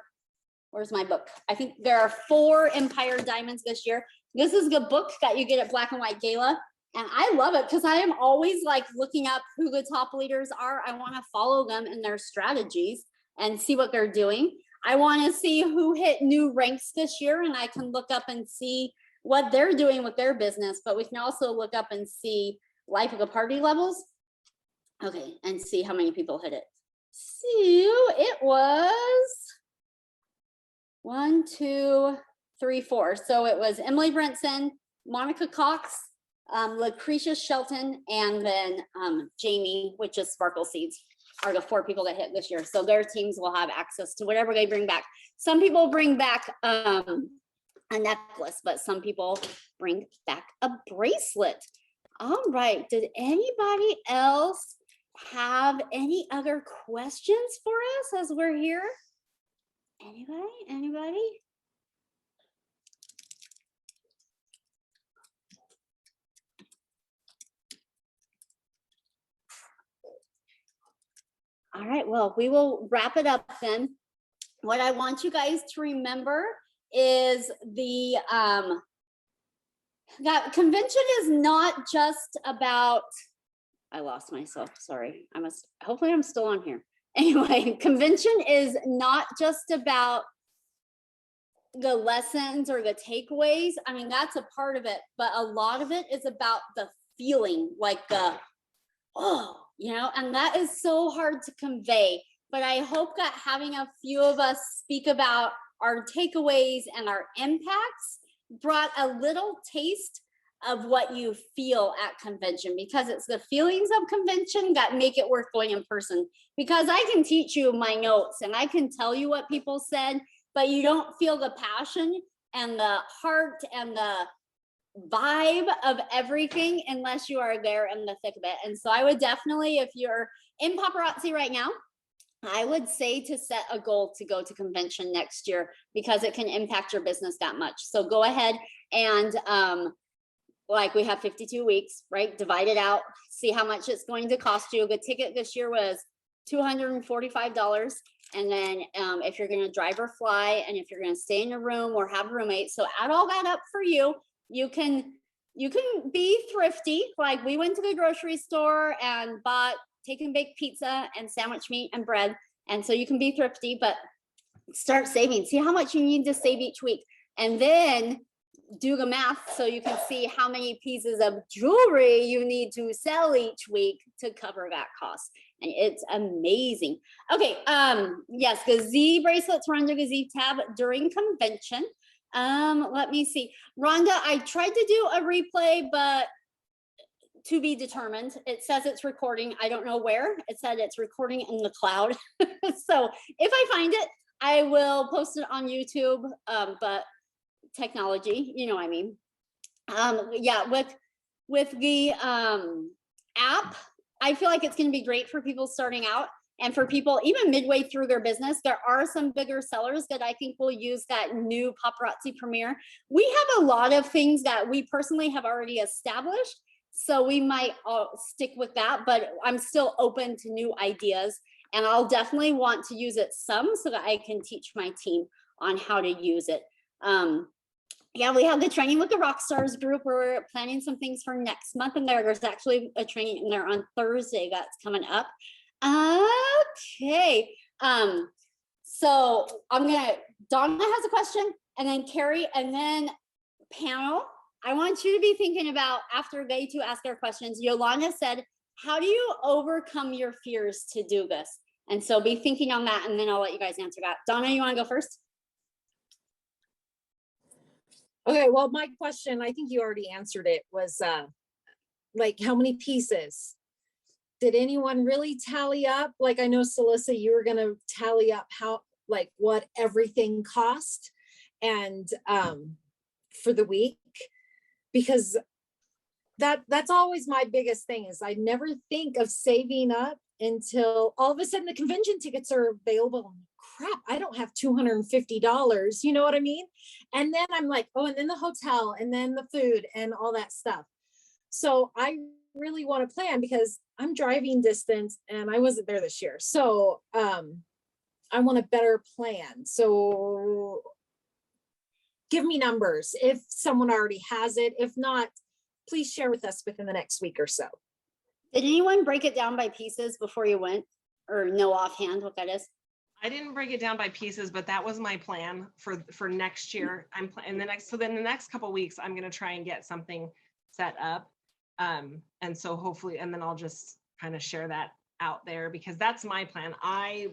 where's my book? I think there are 4 Empire Diamonds this year. This is the book that you get at Black and White Gala. And I love it because I am always like looking up who the top leaders are. I want to follow them in their strategies and see what they're doing. I want to see who hit new ranks this year, and I can look up and see what they're doing with their business, but we can also look up and see life of the party levels. Okay, and see how many people hit it. So it was 1, 2, 3, 4. So it was Emily Brinson, Monica Cox, Lucretia Shelton, and then Jamie, which is Sparkle Seeds, are the 4 people that hit this year. So their teams will have access to whatever they bring back. Some people bring back a necklace, but some people bring back a bracelet. All right, did anybody else have any other questions for us as we're here? Anybody? All right, well, we will wrap it up then. What I want you guys to remember is that convention is not just about, I lost myself, sorry. Hopefully I'm still on here. Anyway, convention is not just about the lessons or the takeaways. I mean, that's a part of it, but a lot of it is about the feeling, like and that is so hard to convey. But I hope that having a few of us speak about our takeaways and our impacts brought a little taste of what you feel at convention, because it's the feelings of convention that make it worth going in person. Because I can teach you my notes and I can tell you what people said, but you don't feel the passion and the heart and the vibe of everything unless you are there in the thick of it. And so I would definitely, if you're in Paparazzi right now, I would say to set a goal to go to convention next year, because it can impact your business that much. So go ahead and like we have 52 weeks, right? Divide it out, see how much it's going to cost you. The ticket this year was $245. And then if you're going to drive or fly, and if you're going to stay in a room or have roommates, so add all that up for you. You can be thrifty. Like we went to the grocery store and bought take and bake pizza and sandwich meat and bread. And so you can be thrifty, but start saving. See how much you need to save each week. And then do the math so you can see how many pieces of jewelry you need to sell each week to cover that cost. And it's amazing. Okay, yes, the Z bracelets were under the Z tab during convention. Let me see. Rhonda, I tried to do a replay, but to be determined. It says it's recording. I don't know where. It said it's recording in the cloud. So if I find it, I will post it on YouTube. But technology, you know what I mean. Yeah, with the app, I feel like it's going to be great for people starting out, and for people even midway through their business. There are some bigger sellers that I think will use that new Paparazzi Premier. We have a lot of things that we personally have already established, so we might all stick with that, but I'm still open to new ideas, and I'll definitely want to use it some so that I can teach my team on how to use it. Yeah, we have the Training with the Rockstars group. We're planning some things for next month, and there's actually a training in there on Thursday that's coming up. Okay, so Donna has a question, and then Carrie, and then panel. I want you to be thinking about, after they two ask their questions, Yolanda said, how do you overcome your fears to do this? And so be thinking on that, and then I'll let you guys answer that. Donna, you want to go first? Okay, well, my question, I think you already answered it, was like how many pieces? did anyone really tally up? Like, I know Celissa, you were gonna tally up how, like, what everything cost and for the week, because that's always my biggest thing is I never think of saving up until all of a sudden the convention tickets are available. Crap, I don't have $250. You know what I mean? And then I'm like, oh, and then the hotel and then the food and all that stuff. So I really want to plan because I'm driving distance and I wasn't there this year. So I want a better plan. So give me numbers if someone already has it. If not, please share with us within the next week or so. Did anyone break it down by pieces before you went, or know offhand what that is? I didn't break it down by pieces, but that was my plan for next year. In the next couple of weeks, I'm going to try and get something set up. And so hopefully, and then I'll just kind of share that out there because that's my plan. I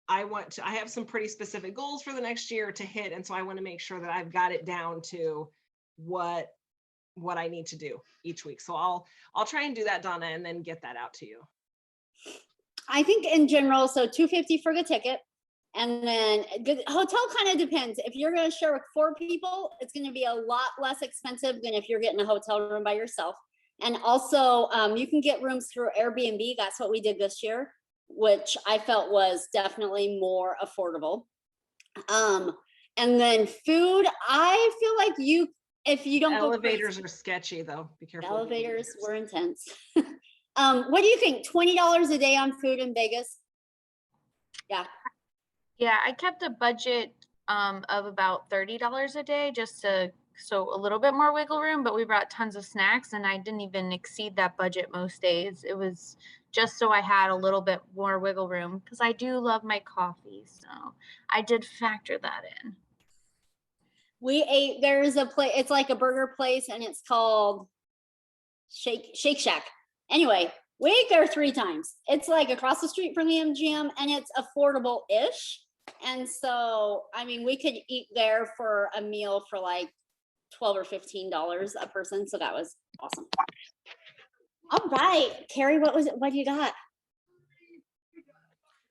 have some pretty specific goals for the next year to hit. And so I want to make sure that I've got it down to what I need to do each week. So I'll try and do that, Donna, and then get that out to you. I think in general, so $250 for the ticket. And then the hotel kind of depends. If you're going to share with 4 people, it's going to be a lot less expensive than if you're getting a hotel room by yourself. And also you can get rooms through Airbnb. That's what we did this year, which I felt was definitely more affordable. And then food, I feel like if you don't elevators are sketchy though. Be careful. Elevators were intense. What do you think? $20 a day on food in Vegas? Yeah. Yeah, I kept a budget of about $30 a day so a little bit more wiggle room, but we brought tons of snacks and I didn't even exceed that budget most days. It was just so I had a little bit more wiggle room because I do love my coffee. So I did factor that in. We ate, there's a place, it's like a burger place and it's called Shake Shack. Anyway, we ate there 3 times. It's like across the street from the MGM and it's affordable-ish. And so, I mean, we could eat there for a meal for like $12 or $15 a person. So that was awesome. All right, Carrie, what do you got?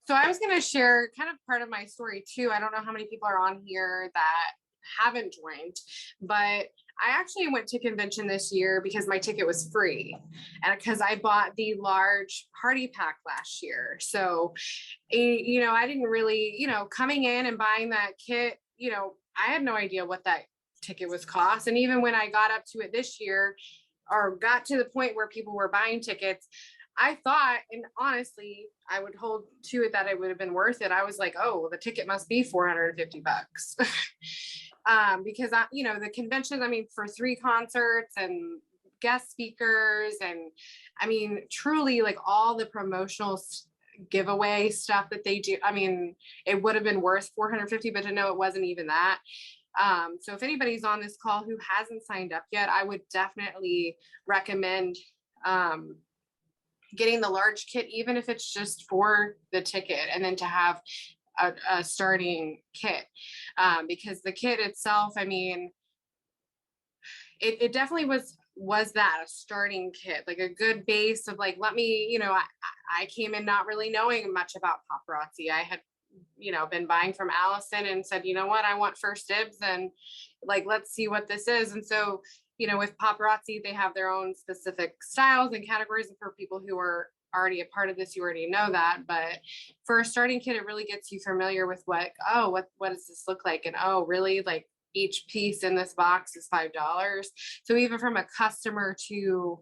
So I was going to share kind of part of my story too. I don't know how many people are on here that haven't joined, but I actually went to convention this year because my ticket was free and because I bought the large party pack last year. So, you know, I didn't really, you know, coming in and buying that kit, you know, I had no idea what that ticket was cost. And even when I got up to it this year or got to the point where people were buying tickets, I thought, and honestly, I would hold to it that it would have been worth it. I was like, oh, the ticket must be $450. Because you know, the convention, I mean, for 3 concerts and guest speakers, and I mean, truly like all the promotional giveaway stuff that they do. I mean, it would have been worth $450, but to know it wasn't even that. So if anybody's on this call who hasn't signed up yet, I would definitely recommend getting the large kit, even if it's just for the ticket, and then to have a starting kit, because the kit itself, I mean, it definitely was that a starting kit, like a good base of like, let me, you know, I came in not really knowing much about Paparazzi. I had, you know, been buying from Allison and said, you know what, I want first dibs and like, let's see what this is. And so, you know, with Paparazzi, they have their own specific styles and categories. And for people who are already a part of this, you already know that. But for a starting kit, it really gets you familiar with what does this look like? And oh, really? Like each piece in this box is $5. So even from a customer to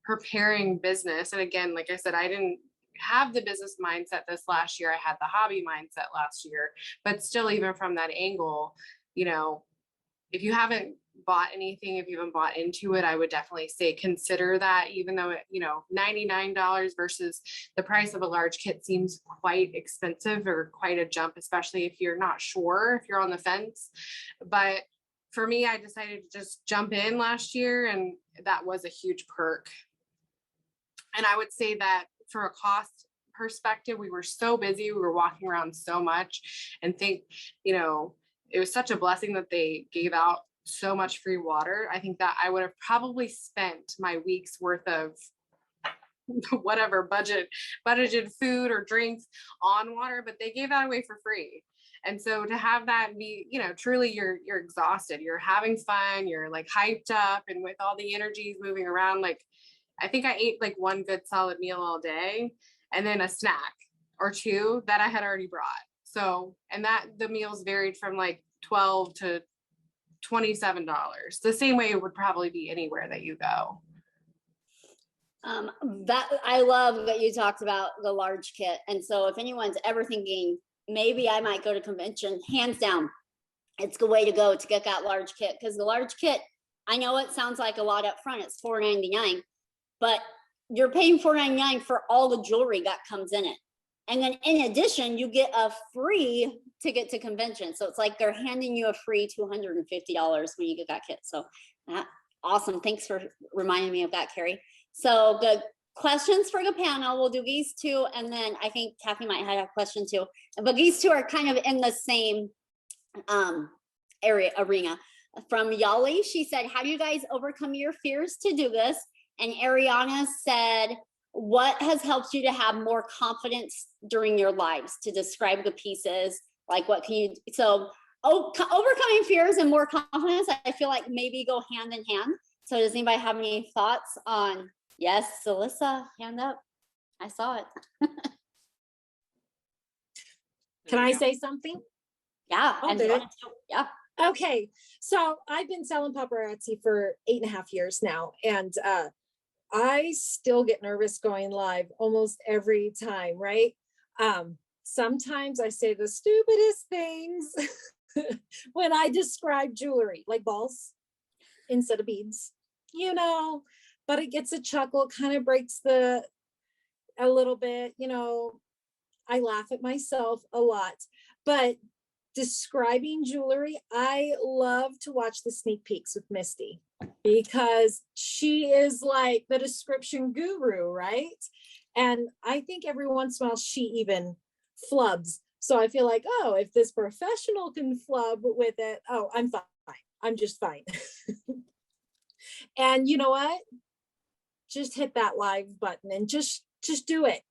preparing business, and again, like I said, I didn't have the business mindset this last year. I had the hobby mindset last year, but still, even from that angle, you know, if you haven't bought anything, if you haven't bought into it, I would definitely say consider that, even though, you know, $99 versus the price of a large kit seems quite expensive or quite a jump, especially if you're not sure, if you're on the fence. But for me, I decided to just jump in last year, and that was a huge perk. And I would say that from a cost perspective, we were so busy, we were walking around so much, and you know, it was such a blessing that they gave out so much free water. I think that I would have probably spent my week's worth of whatever budgeted food or drinks on water, but they gave that away for free. And so to have that be, you know, truly you're exhausted, you're having fun, you're like hyped up, and with all the energies moving around, like I think I ate like one good solid meal all day and then a snack or two that I had already brought. So, and that the meals varied from like $12 to $27, the same way it would probably be anywhere that you go. That I love that you talked about the large kit. And so if anyone's ever thinking, maybe I might go to convention, hands down, it's the way to go to get that large kit. Because the large kit, I know it sounds like a lot up front, it's $4.99, but you're paying $4.99 for all the jewelry that comes in it. And then in addition, you get a free ticket to convention. So it's like they're handing you a free $250 when you get that kit. So awesome. Thanks for reminding me of that, Carrie. So the questions for the panel, we'll do these two. And then I think Kathy might have a question too. But these two are kind of in the same arena. From Yali, she said, how do you guys overcome your fears to do this? And Ariana said, what has helped you to have more confidence during your lives, to describe the pieces? Like what can you, so overcoming fears and more confidence, I feel like maybe go hand in hand. So does anybody have any thoughts on, yes, Alyssa, hand up. I saw it. Can I say something? Yeah. I'll and do it. Donna too. Yeah. Okay, so I've been selling paparazzi for 8.5 years now, and I still get nervous going live almost every time, right? Sometimes I say the stupidest things when I describe jewelry, like balls instead of beads, you know, but it gets a chuckle, kind of breaks a little bit, you know, I laugh at myself a lot, but describing jewelry, I love to watch the sneak peeks with Misty because she is like the description guru, right? And I think every once in a while she even flubs. So I feel like, oh, if this professional can flub with it, oh, I'm fine. I'm just fine. And you know what? Just hit that live button and just do it.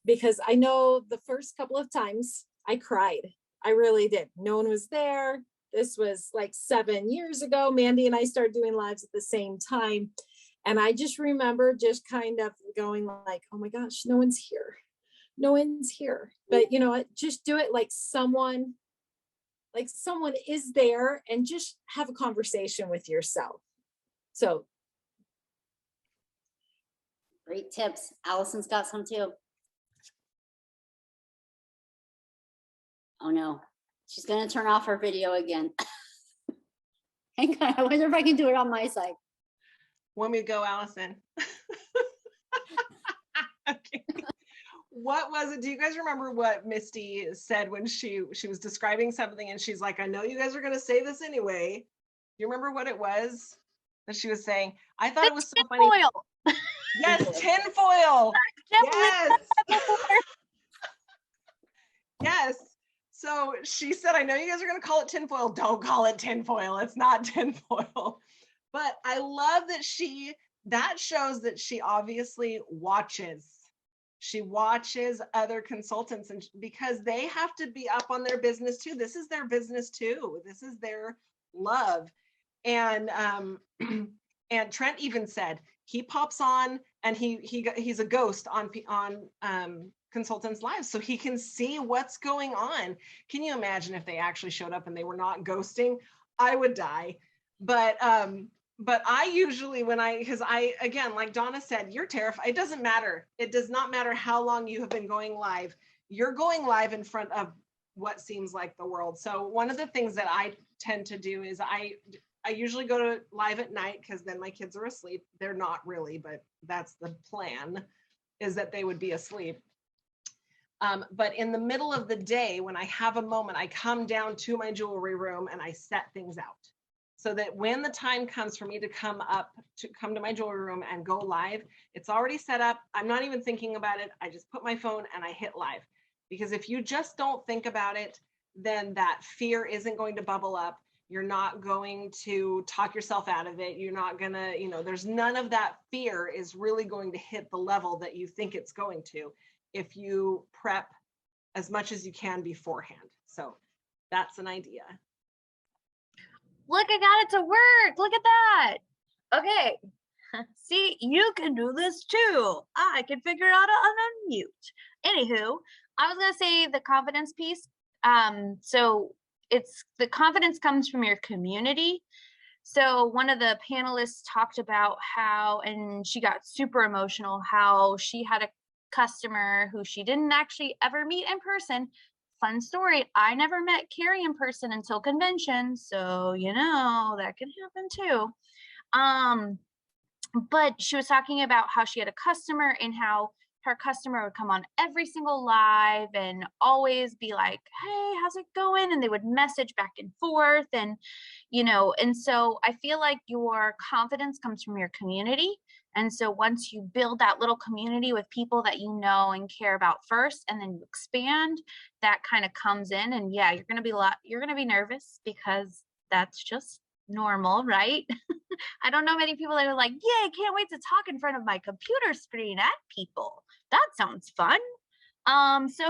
Because I know the first couple of times I cried. I really did. No one was there. This was like 7 years ago. Mandy and I started doing lives at the same time. And I just remember just kind of going like, oh my gosh, no one's here. No one's here. But you know what? Just do it like someone is there, and just have a conversation with yourself. So. Great tips. Allison's got some too. Oh no, she's gonna turn off her video again. Hang on, I wonder if I can do it on my side. Want me to go, Allison? Okay. What was it? Do you guys remember what Misty said when she was describing something and she's like, I know you guys are gonna say this anyway. You remember what it was that she was saying? I thought it was so funny. Foil. Yes, tinfoil. Yes. Yes. So she said, I know you guys are going to call it tinfoil. Don't call it tinfoil. It's not tinfoil. But I love that that shows that she obviously watches. She watches other consultants, and because they have to be up on their business too. This is their business too. This is their love. And and Trent even said he pops on and he's a ghost on consultants' lives, so he can see what's going on. Can you imagine if they actually showed up and they were not ghosting? I would die. But I usually, because I again, like Donna said, you're terrified. It doesn't matter. It does not matter how long you have been going live. You're going live in front of what seems like the world. So one of the things that I tend to do is I usually go to live at night, because then my kids are asleep. They're not really, but that's the plan, is that they would be asleep. But in the middle of the day, when I have a moment, I come down to my jewelry room and I set things out so that when the time comes for me to come to my jewelry room and go live, it's already set up. I'm not even thinking about it. I just put my phone and I hit live. Because if you just don't think about it, then that fear isn't going to bubble up. You're not going to talk yourself out of it. You're not gonna, there's none of that fear is really going to hit the level that you think it's going to if you prep as much as you can beforehand. So that's an idea. Look, I got it to work. Look at that. Okay. See, you can do this too. I can figure out how to unmute. Anywho, I was gonna say the confidence piece. So it's the confidence comes from your community. So one of the panelists talked about how, and she got super emotional, how she had a customer who she didn't actually ever meet in person. Fun story, I never met Carrie in person until convention, so that can happen too. But she was talking about how she had a customer and how her customer would come on every single live and always be like, hey, how's it going? And they would message back and forth. And so I feel like your confidence comes from your community. And so once you build that little community with people that you know and care about first, and then you expand, that kind of comes in. And yeah, you're going to be nervous because that's just normal, right? I don't know many people that are like, yeah, I can't wait to talk in front of my computer screen at people. That sounds fun. So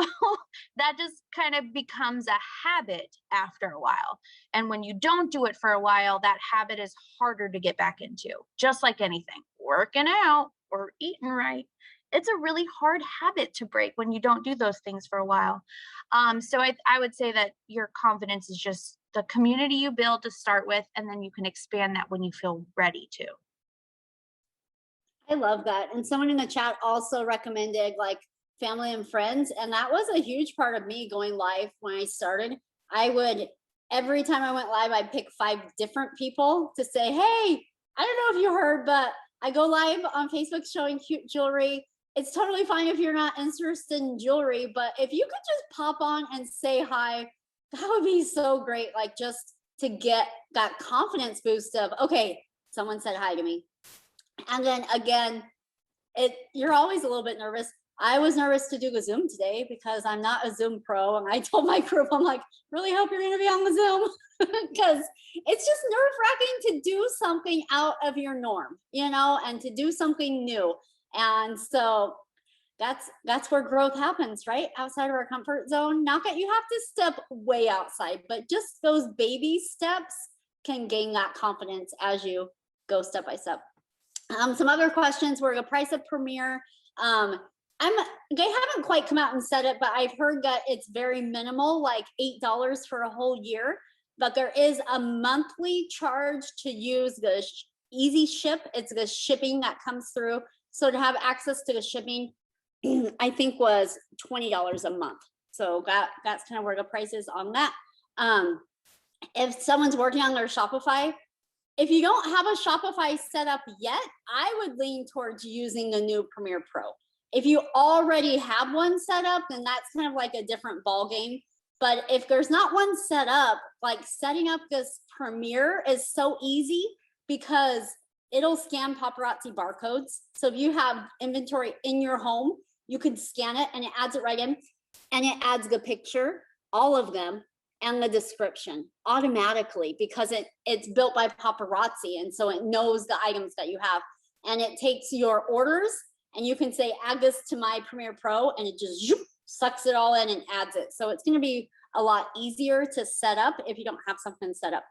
that just kind of becomes a habit after a while. And when you don't do it for a while, that habit is harder to get back into. Just like anything, working out or eating right. It's a really hard habit to break when you don't do those things for a while. So I would say that your confidence is just the community you build to start with, and then you can expand that when you feel ready to. I love that. And someone in the chat also recommended like family and friends. And that was a huge part of me going live when I started. Every time I went live, I'd pick 5 different people to say, hey, I don't know if you heard, but I go live on Facebook showing cute jewelry. It's totally fine if you're not interested in jewelry, but if you could just pop on and say hi, that would be so great. Like just to get that confidence boost of, okay, someone said hi to me. And then again, you're always a little bit nervous. I was nervous to do a Zoom today because I'm not a Zoom pro. And I told my group, I'm like, really hope you're going to be on the Zoom because it's just nerve-wracking to do something out of your norm, and to do something new. And so that's where growth happens, right? Outside of our comfort zone. Not that you have to step way outside, but just those baby steps can gain that confidence as you go step by step. Some other questions were the price of Premier. They haven't quite come out and said it, but I've heard that it's very minimal, like $8 for a whole year. But there is a monthly charge to use the Easy Ship. It's the shipping that comes through. So to have access to the shipping, I think was $20 a month. So that's kind of where the price is on that. If someone's working on their Shopify, if you don't have a Shopify set up yet, I would lean towards using the new Premier Pro. If you already have one set up, then that's kind of like a different ball game. But if there's not one set up, like setting up this Premier is so easy because it'll scan paparazzi barcodes. So if you have inventory in your home, you can scan it and it adds it right in, and it adds the picture, all of them, and the description automatically because it's built by Paparazzi, and so it knows the items that you have, and it takes your orders and you can say add this to my Premier Pro, and it just sucks it all in and adds it. So it's going to be a lot easier to set up if you don't have something set up.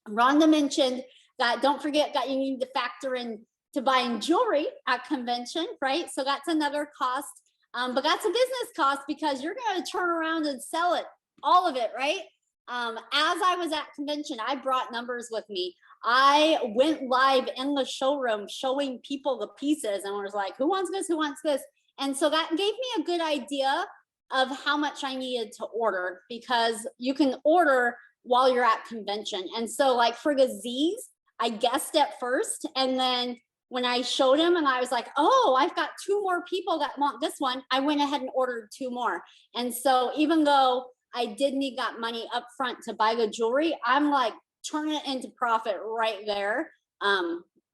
Rhonda mentioned that don't forget that you need to factor in to buying jewelry at convention, right? So that's another cost, but that's a business cost because you're going to turn around and sell it, all of it, right? As I was at convention, I brought numbers with me. I went live in the showroom showing people the pieces and was like, who wants this? Who wants this? And so that gave me a good idea of how much I needed to order because you can order while you're at convention. And so like for the Z's, I guessed at first. And then when I showed him and I was like, oh, I've got 2 more people that want this one, I went ahead and ordered 2 more. And so even though I did need that money up front to buy the jewelry, I'm like turning it into profit right there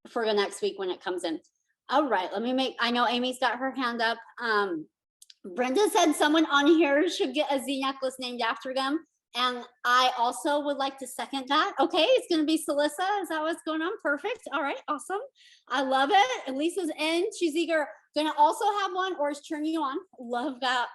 for the next week when it comes in. All right, I know Amy's got her hand up. Brenda said someone on here should get a Z necklace named after them. And I also would like to second that. Okay, it's going to be Celissa. Is that what's going on? Perfect. All right, awesome. I love it. And Lisa's in. She's eager. Going to also have one, or is cheering you on. Love that.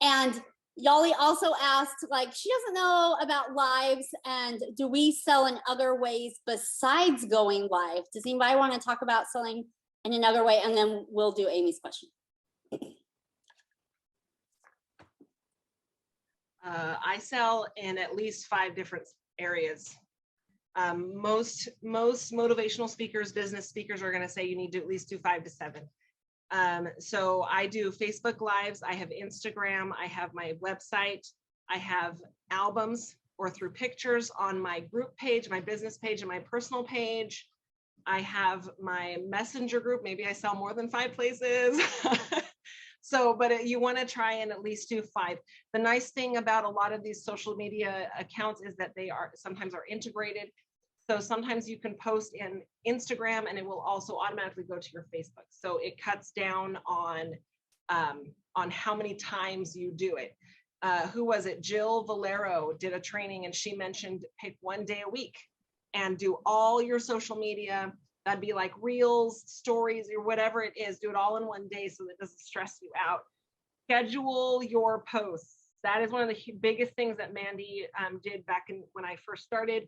And Yali also asked, like, she doesn't know about lives, and do we sell in other ways besides going live? Does anybody want to talk about selling in another way? And then we'll do Amy's question. I sell in at least 5 different areas. Most motivational speakers, business speakers are going to say you need to at least do 5 to 7. So I do Facebook Lives, I have Instagram, I have my website, I have albums or through pictures on my group page, my business page, and my personal page. I have my messenger group. Maybe I sell more than 5 places. So, but you want to try and at least do 5. The nice thing about a lot of these social media accounts is that they are sometimes are integrated. So sometimes you can post in Instagram and it will also automatically go to your Facebook. So it cuts down on how many times you do it. Who was it? Jill Valero did a training and she mentioned pick 1 day a week and do all your social media. That'd be like reels, stories, or whatever it is. Do it all in 1 day so that it doesn't stress you out. Schedule your posts. That is one of the biggest things that Mandy did back when I first started.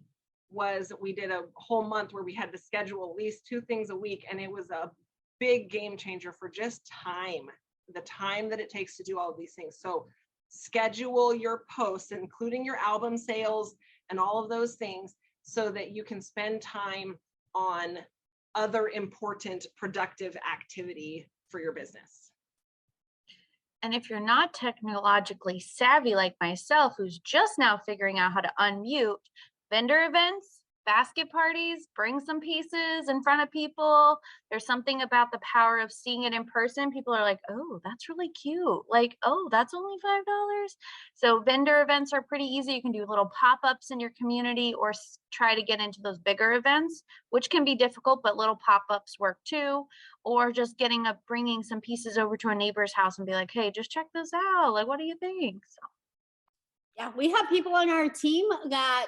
Was we did a whole month where we had to schedule at least 2 things a week, and it was a big game changer for just time, the time that it takes to do all of these things. So schedule your posts, including your album sales and all of those things, so that you can spend time on other important productive activity for your business. And if you're not technologically savvy like myself, who's just now figuring out how to unmute, vendor events, basket parties, bring some pieces in front of people. There's something about the power of seeing it in person. People are like, oh, that's really cute. Like, oh, that's only $5. So vendor events are pretty easy. You can do little pop-ups in your community or try to get into those bigger events, which can be difficult, but little pop-ups work too. Or just bringing some pieces over to a neighbor's house and be like, hey, just check this out. Like, what do you think? So. Yeah, we have people on our team that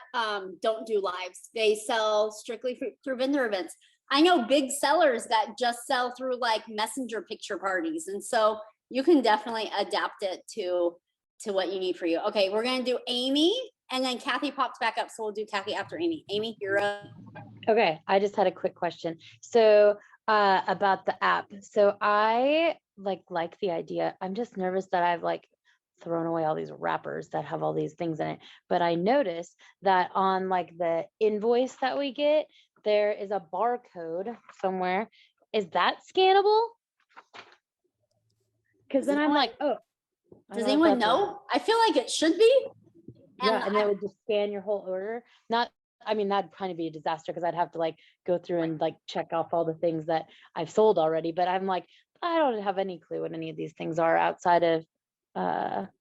don't do lives. They sell strictly through vendor events. I know big sellers that just sell through like messenger picture parties. And so you can definitely adapt it to what you need for you. Okay, we're going to do Amy, and then Kathy pops back up. So we'll do Kathy after Amy. Amy, you're up. Okay, I just had a quick question. So about the app. So I like the idea. I'm just nervous that I've thrown away all these wrappers that have all these things in it. But I noticed that on the invoice that we get, there is a barcode somewhere. Is that scannable? Because then I'm like, oh. Does anyone know? I feel like it should be. Yeah, and it would just scan your whole order. I mean, that'd kind of be a disaster because I'd have to go through and check off all the things that I've sold already. But I'm I don't have any clue what any of these things are outside of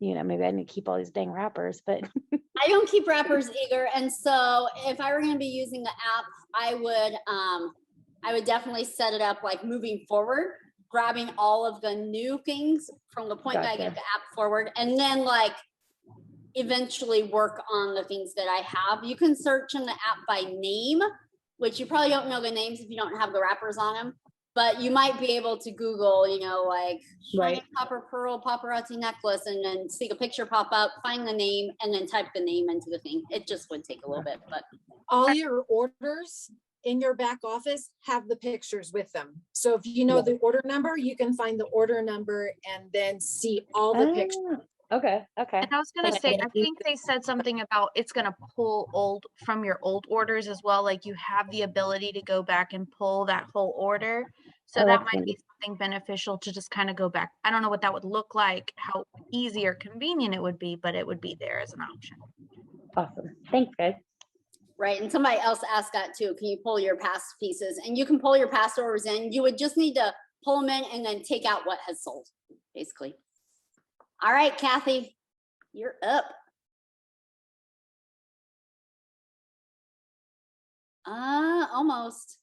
maybe I need to keep all these dang wrappers, but I don't keep wrappers either. And so if I were going to be using the app, I would definitely set it up moving forward, grabbing all of the new things from the point that I get the app forward, and then eventually work on the things that I have. You can search in the app by name, which you probably don't know the names if you don't have the wrappers on them. But you might be able to Google, right, copper pearl paparazzi necklace, and then see the picture pop up, find the name, and then type the name into the thing. It just would take a little bit, but all your orders in your back office have the pictures with them. So if you know the order number, you can find the order number and then see all the pictures. Okay. And I was going to say, I think they said something about it's going to pull from your old orders as well. You have the ability to go back and pull that whole order. So that might be something beneficial to just kind of go back. I don't know what that would look like, how easy or convenient it would be, but it would be there as an option. Awesome. Thanks, guys. Right. And somebody else asked that too. Can you pull your past pieces? And you can pull your past orders in. You would just need to pull them in and then take out what has sold, basically. All right, Kathy, you're up. Almost.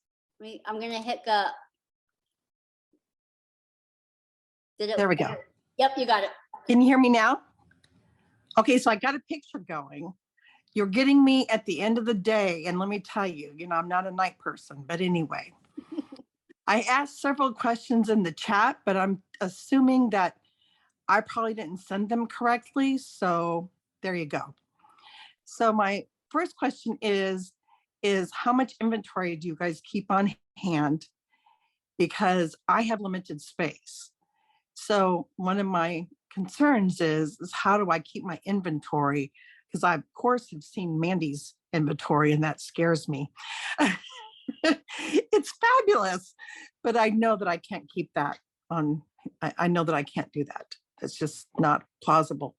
I'm going to hit the. There we go. Yep, you got it. Can you hear me now? Okay, so I got a picture going. You're getting me at the end of the day. And let me tell you, I'm not a night person, but anyway, I asked several questions in the chat, but I'm assuming that I probably didn't send them correctly. So there you go. So my first question is how much inventory do you guys keep on hand? Because I have limited space. So one of my concerns is how do I keep my inventory? Because I, of course, have seen Mandy's inventory and that scares me. It's fabulous, but I know that I can't keep that on. I know that I can't do that. It's just not plausible.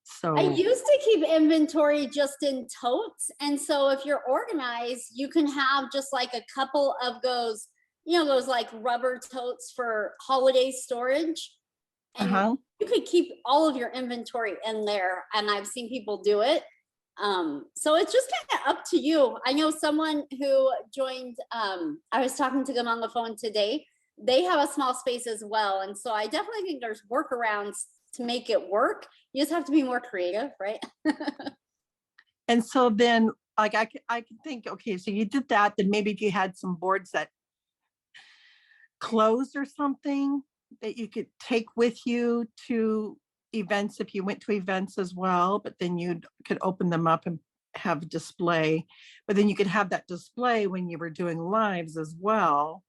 So I used to keep inventory just in totes. And so if you're organized, you can have just like a couple of those, those like rubber totes for holiday storage. And you could keep all of your inventory in there. And I've seen people do it. So it's just kind of up to you. I know someone who joined, I was talking to them on the phone today. They have a small space as well. And so I definitely think there's workarounds to make it work. You just have to be more creative, right? And so then like I can think, okay, so you did that, then maybe if you had some boards that closed or something that you could take with you to events if you went to events as well, but then you could open them up and have a display, but then you could have that display when you were doing lives as well.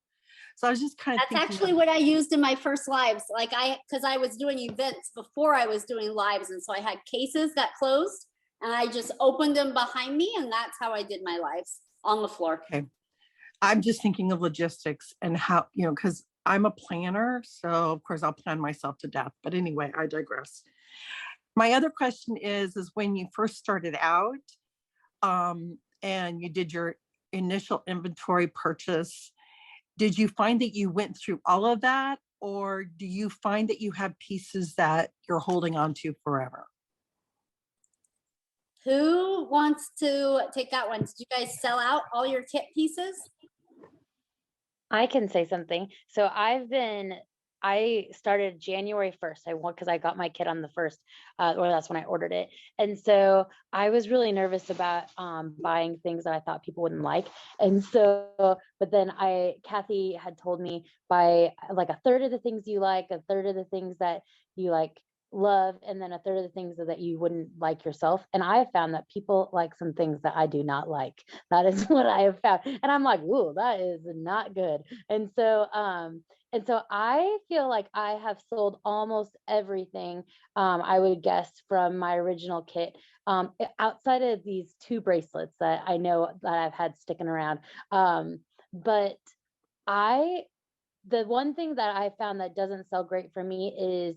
So I was just kind of That's actually what I used in my first lives. Because I was doing events before I was doing lives. And so I had cases that closed and I just opened them behind me. And that's how I did my lives on the floor. Okay. I'm just thinking of logistics and how, because I'm a planner. So of course I'll plan myself to death. But anyway, I digress. My other question is when you first started out and you did your initial inventory purchase, did you find that you went through all of that, or do you find that you have pieces that you're holding on to forever? Who wants to take that one? Did you guys sell out all your kit pieces? I can say something. So I started January 1st. Because I got my kit on the 1st, or that's when I ordered it. And so I was really nervous about buying things that I thought people wouldn't like. And so, but then Kathy had told me buy like a third of the things you like, a third of the things that you like love, and then a third of the things that you wouldn't like yourself. And I have found that people like some things that I do not like. That is what I have found. And I'm like, ooh, that is not good. And so I feel like I have sold almost everything, I would guess, from my original kit, outside of these 2 bracelets that I know that I've had sticking around. But the one thing that I found that doesn't sell great for me is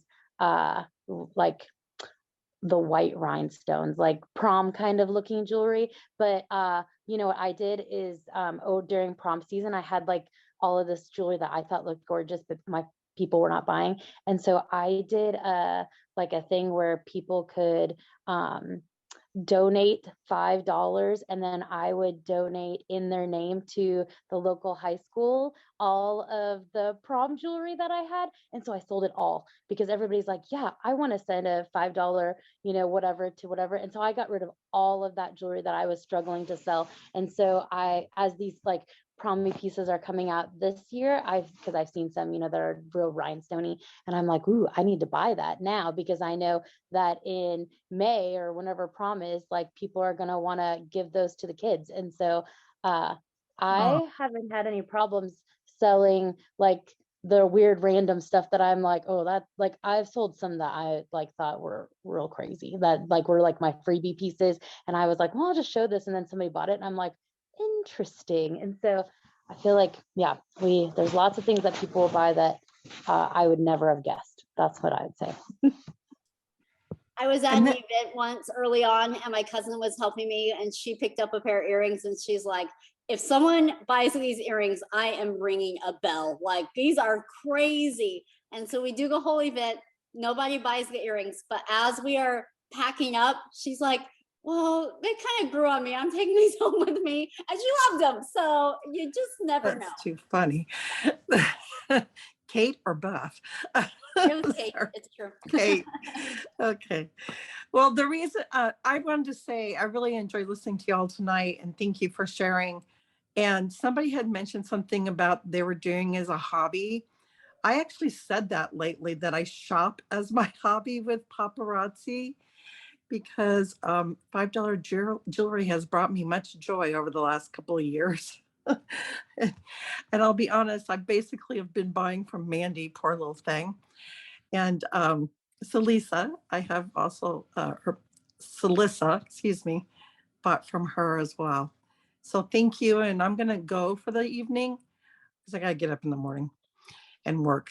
like the white rhinestones, like prom kind of looking jewelry. But what I did is during prom season, I had like all of this jewelry that I thought looked gorgeous, but my people were not buying. And so I did like a thing where people could donate $5, and then I would donate in their name to the local high school all of the prom jewelry that I had. And so I sold it all because everybody's like, yeah, I want to send a $5, whatever to whatever. And so I got rid of all of that jewelry that I was struggling to sell. And so as these like prom pieces are coming out this year, because I've seen some, that are real rhinestoney, and I'm like, ooh, I need to buy that now because I know that in May or whenever prom is, like people are going to want to give those to the kids. And so I haven't had any problems selling like the weird random stuff that I'm like, oh, that like I've sold some that I like thought were real crazy, that like were like my freebie pieces. And I was like, well, I'll just show this. And then somebody bought it and I'm like, interesting. And so I feel like, yeah, there's lots of things that people will buy that I would never have guessed. That's what I'd say. I was at an event once early on and my cousin was helping me and she picked up a pair of earrings and she's like, if someone buys these earrings, I am ringing a bell. Like, these are crazy. And so we do the whole event. Nobody buys the earrings. But as we are packing up, she's like, well, they kind of grew on me. I'm taking these home with me. And she loved them. So you just never know. That's too funny. Kate or Beth? It was Kate, Sorry, it's true. Kate. Okay. Well, the reason I wanted to say, I really enjoyed listening to y'all tonight, and thank you for sharing. And somebody had mentioned something about they were doing as a hobby. I actually said that lately, that I shop as my hobby with Paparazzi, because $5 jewelry has brought me much joy over the last couple of years. And I'll be honest, I basically have been buying from Mandy, poor little thing. And Salisa, I have also, or Salissa, excuse me, bought from her as well. So thank you. And I'm going to go for the evening because I got to get up in the morning and work.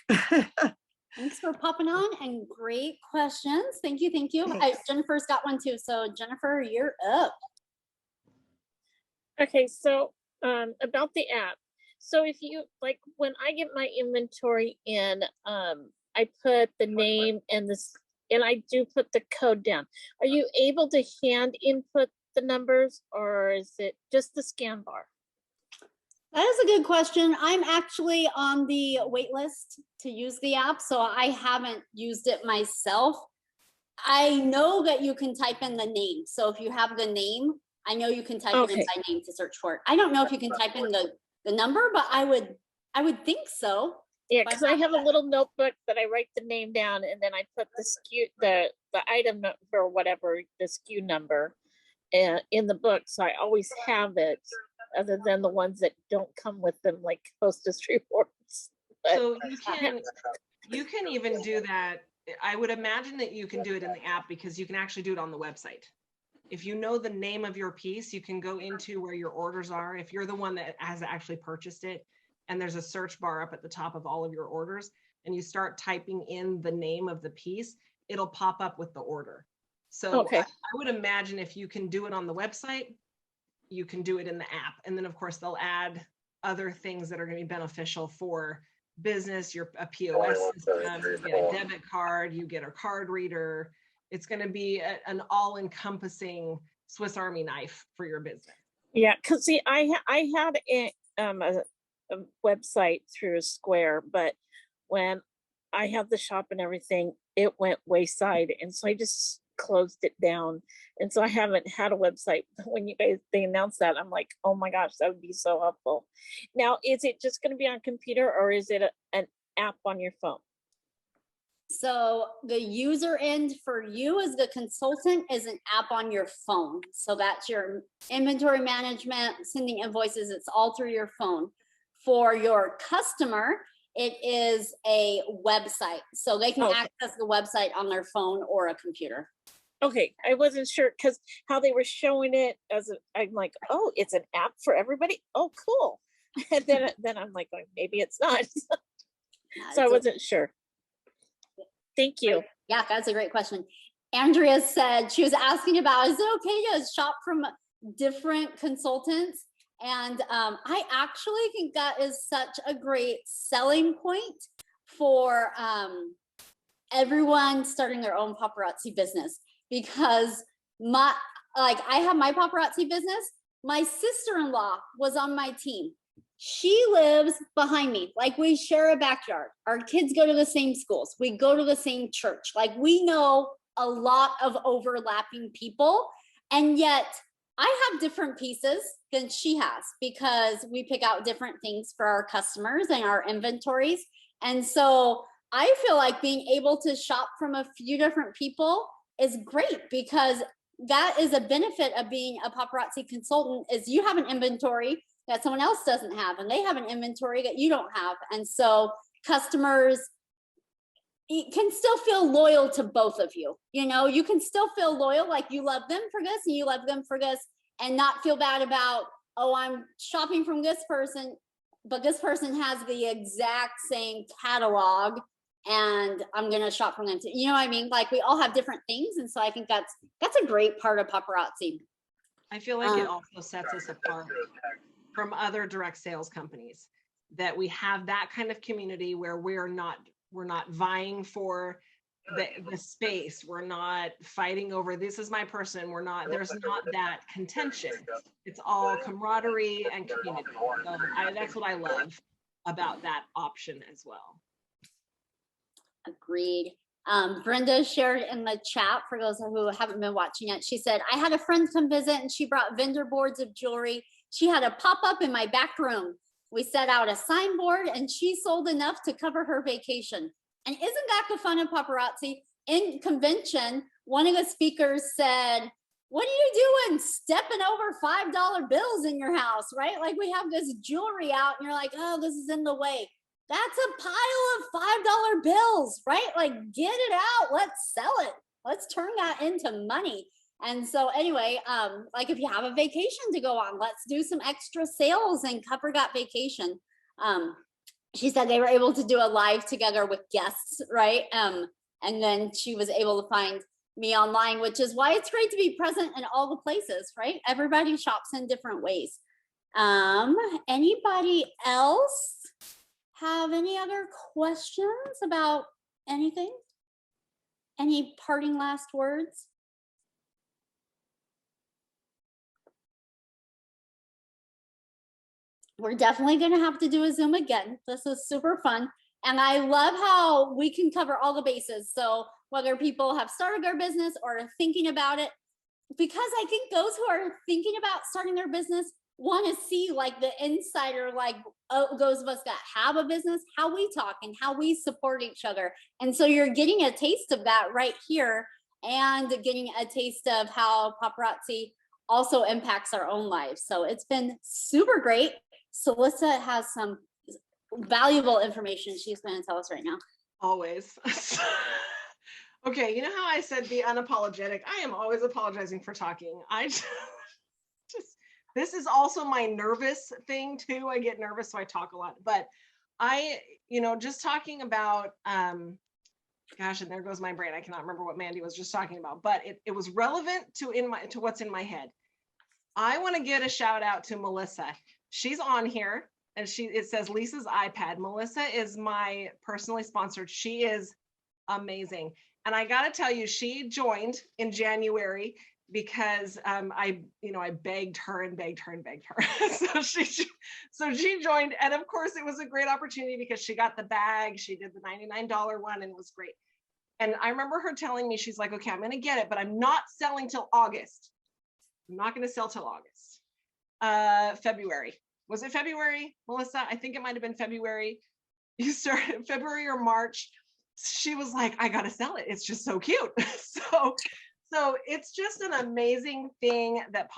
Thanks for popping on, and great questions. Thank you, thank you. Thanks. Jennifer's got one too. So Jennifer, you're up. Okay, so about the app. So if you like, when I get my inventory in, I put the name and this, and I do put the code down. Are you able to hand input the numbers, or is it just the scan bar? That is a good question. I'm actually on the wait list to use the app, so I haven't used it myself. I know that you can type in the name. So if you have the name, I know you can type it in by name to search for it. I don't know if you can type in the number, but I would think so. Yeah, because I have a little notebook that I write the name down, and then I put the SKU, the item number or whatever, the SKU number in the book. So I always have it, other than the ones that don't come with them, like hostess reports. But So you can even do that. I would imagine that you can do it in the app, because you can actually do it on the website. If you know the name of your piece, you can go into where your orders are. If you're the one that has actually purchased it, and there's a search bar up at the top of all of your orders, and you start typing in the name of the piece, it'll pop up with the order. So I would imagine if you can do it on the website, you can do it in the app. And then of course they'll add other things that are going to be beneficial for business, a POS system, you get a debit card, you get a card reader. It's going to be an all-encompassing Swiss Army knife for your business. yeah, because see, I had a website through Square, but when I had the shop and everything, it went wayside, and so I just closed it down. And so I haven't had a website. When they announced that, I'm like, oh my gosh, that would be so helpful. Now, is it just going to be on computer, or is it an app on your phone? So the user end for you as the consultant is an app on your phone. So that's your inventory management, sending invoices, it's all through your phone. For your customer, it is a website. So they can access the website on their phone or a computer. Okay, I wasn't sure, because how they were showing it I'm like, oh, it's an app for everybody. Oh, cool. And then I'm like, maybe it's not. So I wasn't sure. Thank you. Yeah, that's a great question. Andrea said, she was asking about, is it okay to shop from different consultants? And I actually think that is such a great selling point for everyone starting their own paparazzi business, because I have my paparazzi business. My sister-in-law was on my team. She lives behind me. Like, we share a backyard. Our kids go to the same schools. We go to the same church. Like, we know a lot of overlapping people. And yet I have different pieces than she has, because we pick out different things for our customers and our inventories. And so I feel like being able to shop from a few different people is great, because that is a benefit of being a paparazzi consultant, is you have an inventory that someone else doesn't have, and they have an inventory that you don't have. And so customers can still feel loyal to both of you. You know, you can still feel loyal, like you love them for this and you love them for this, and not feel bad about, oh, I'm shopping from this person, but this person has the exact same catalog and I'm going to shop from them too. You know what I mean? Like, we all have different things. And so I think that's a great part of paparazzi. I feel like it also sets us apart from other direct sales companies, that we have that kind of community where we're not vying for the space. We're not fighting over, this is my person. There's not that contention. It's all camaraderie and community. So that's what I love about that option as well. Agreed. Brenda shared in the chat, for those who haven't been watching it, she said, I had a friend come visit and she brought vendor boards of jewelry. She had a pop-up in my back room. We set out a signboard and she sold enough to cover her vacation. And isn't that the fun of paparazzi? In convention, one of the speakers said, what are you doing stepping over $5 bills in your house, right? Like we have this jewelry out and you're like, oh, this is in the way. That's a pile of $5 bills, right? Like get it out, let's sell it. Let's turn that into money. And so anyway, like if you have a vacation to go on, let's do some extra sales and cover that vacation. She said they were able to do a live together with guests, right? And then she was able to find me online, which is why it's great to be present in all the places, right? Everybody shops in different ways. Anybody else have any other questions about anything? Any parting last words? We're definitely going to have to do a Zoom again. This is super fun. And I love how we can cover all the bases. So whether people have started their business or are thinking about it, because I think those who are thinking about starting their business want to see like the insider, like those of us that have a business, how we talk and how we support each other. And so you're getting a taste of that right here and getting a taste of how paparazzi also impacts our own lives. So it's been super great. Celissa has some valuable information she's going to tell us right now. Always. Okay, you know how I said be unapologetic? I am always apologizing for talking. I just this is also my nervous thing too. I get nervous, so I talk a lot. But I, just talking about, gosh, and there goes my brain. I cannot remember what Mandy was just talking about, but it was relevant to what's in my head. I want to get a shout out to Melissa. She's on here, and it says Lisa's iPad. Melissa is my personally sponsored. She is amazing. And I got to tell you, she joined in January because I begged her and begged her and begged her. so she joined. And of course, it was a great opportunity because she got the bag. She did the $99 one and it was great. And I remember her telling me, she's like, okay, I'm going to get it, but I'm not selling till August. I'm not going to sell till August. February. Was it February, Melissa? I think it might have been February. You started February or March. She was like, I got to sell it. It's just so cute. So it's just an amazing thing that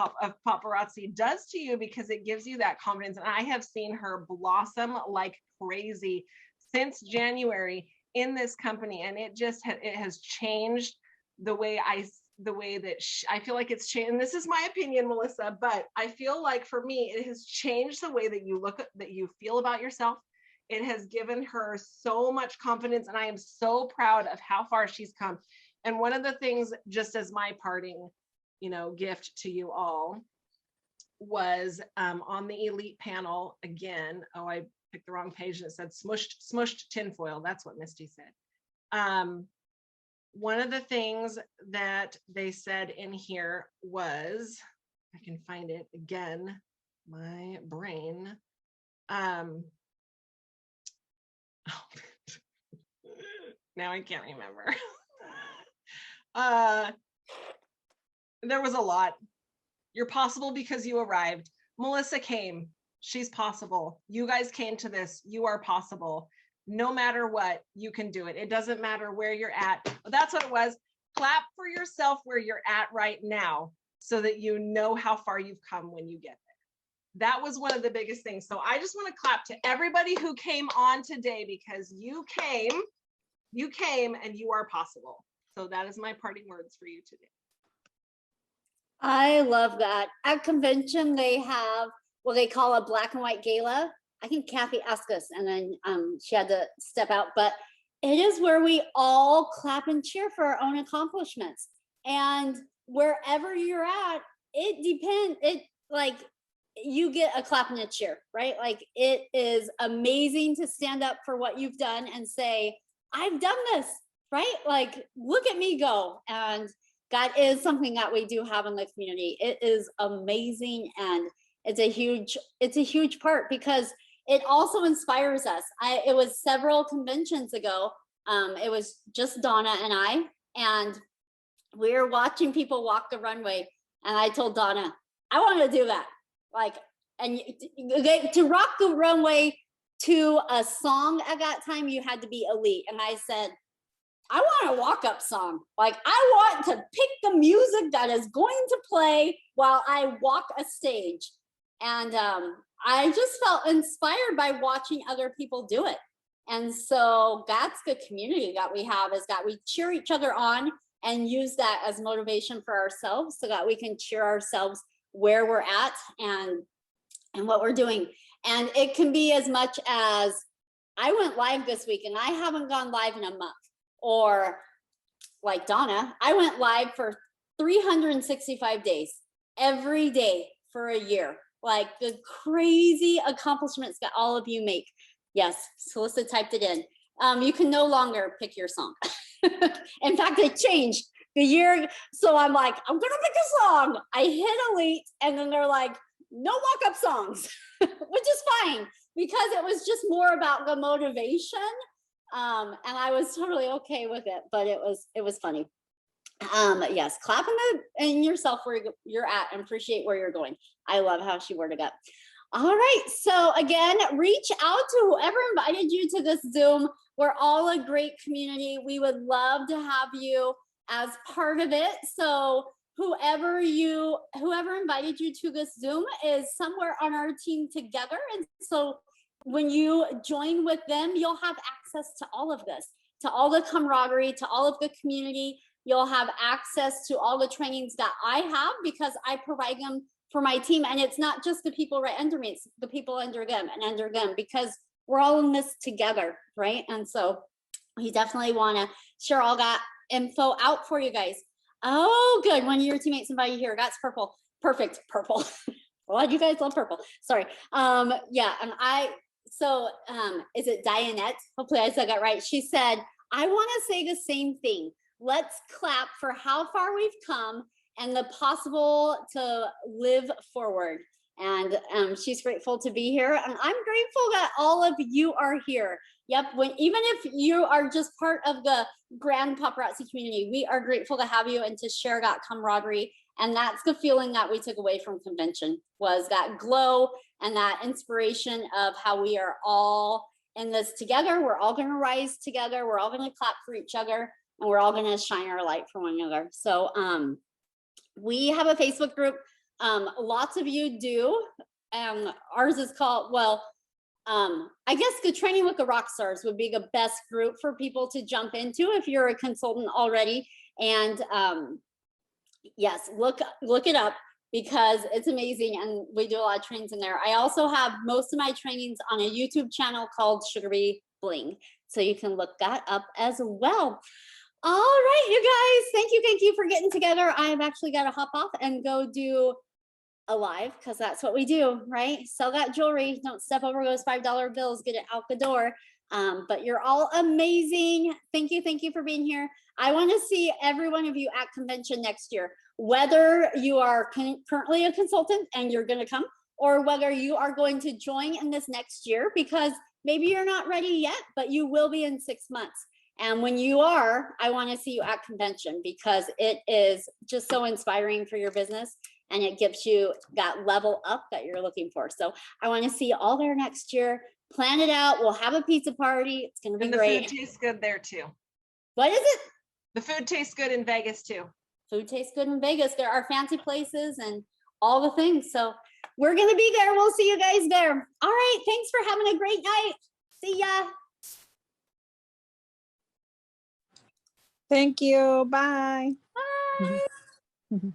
paparazzi does to you because it gives you that confidence. And I have seen her blossom like crazy since January in this company. And it has changed the way that I feel like it's changed. And this is my opinion, Melissa, but I feel like for me, it has changed the way that you feel about yourself. It has given her so much confidence. And I am so proud of how far she's come. And one of the things, just as my parting, gift to you all was on the elite panel again. Oh, I picked the wrong page and it said smushed tinfoil. That's what Misty said. One of the things that they said in here was, I can find it again, my brain. Now I can't remember. There was a lot. You're possible because you arrived. Melissa came. She's possible. You guys came to this. You are possible. No matter what, you can do it. It doesn't matter where you're at. That's what it was. Clap for yourself where you're at right now so that you know how far you've come when you get there. That was one of the biggest things. So I just want to clap to everybody who came on today because you came and you are possible. So that is my parting words for you today. I love that. At convention, they have what they call a black and white gala. I think Kathy asked us and then she had to step out, but it is where we all clap and cheer for our own accomplishments. And wherever you're at, you get a clap and a cheer, right? Like it is amazing to stand up for what you've done and say, I've done this, right? Like, look at me go. And that is something that we do have in the community. It is amazing. And it's a huge part because it also inspires us. It was several conventions ago. It was just Donna and I, and we were watching people walk the runway. And I told Donna, I want to do that. Like, and to rock the runway to a song at that time, you had to be elite. And I said, I want a walk-up song. Like, I want to pick the music that is going to play while I walk a stage. And I just felt inspired by watching other people do it. And so that's the community that we have, is that we cheer each other on and use that as motivation for ourselves so that we can cheer ourselves where we're at and what we're doing. And it can be as much as, I went live this week and I haven't gone live in a month. Or like Donna, I went live for 365 days, every day for a year. Like, the crazy accomplishments that all of you make. Yes, Celissa typed it in. You can no longer pick your song. In fact, it changed the year. So I'm like, I'm gonna pick a song. I hit elite, and then they're like, no walk-up songs, which is fine, because it was just more about the motivation. And I was totally okay with it, but it was funny. Yes, clap in yourself where you're at and appreciate where you're going. I love how she worded it. All right, so again, reach out to whoever invited you to this Zoom. We're all a great community. We would love to have you as part of it. So whoever invited you to this Zoom is somewhere on our team together. And so when you join with them, you'll have access to all of this, to all the camaraderie, to all of the community. You'll have access to all the trainings that I have, because I provide them for my team. And it's not just the people right under me, it's the people under them and under them, because we're all in this together, right? And so we definitely want to share all that info out for you guys. Oh, good. One of your teammates invited you here. That's purple. Perfect. Purple. Well, you guys love purple. Sorry. Yeah. And is it Dianette? Hopefully I said that right. She said, I want to say the same thing. Let's clap for how far we've come and the possible to live forward. And she's grateful to be here. And I'm grateful that all of you are here. Yep, even if you are just part of the grand paparazzi community, we are grateful to have you and to share that camaraderie. And that's the feeling that we took away from convention, was that glow and that inspiration of how we are all in this together. We're all going to rise together. We're all going to clap for each other, and we're all going to shine our light for one another. So we have a Facebook group. Lots of you do. Ours is called, I guess the Training with the Rock Stars would be the best group for people to jump into if you're a consultant already. And yes, look it up, because it's amazing, and we do a lot of trainings in there. I also have most of my trainings on a YouTube channel called Sugar Bee Bling, so you can look that up as well. All right, you guys, thank you for getting together. I have actually got to hop off and go do a live, because that's what we do, right? Sell that jewelry. Don't step over those $5 bills. Get it out the door. But you're all amazing. Thank you for being here. I want to see every one of you at convention next year, whether you are currently a consultant and you're going to come, or whether you are going to join in this next year, because maybe you're not ready yet, but you will be in 6 months. And when you are, I want to see you at convention, because it is just so inspiring for your business, and it gives you that level up that you're looking for. So I want to see you all there next year. Plan it out. We'll have a pizza party. It's going to be great. The food tastes good there too. What is it? The food tastes good in Vegas too. Food tastes good in Vegas. There are fancy places and all the things. So we're going to be there. We'll see you guys there. All right. Thanks for having a great night. See ya. Thank you. Bye. Bye.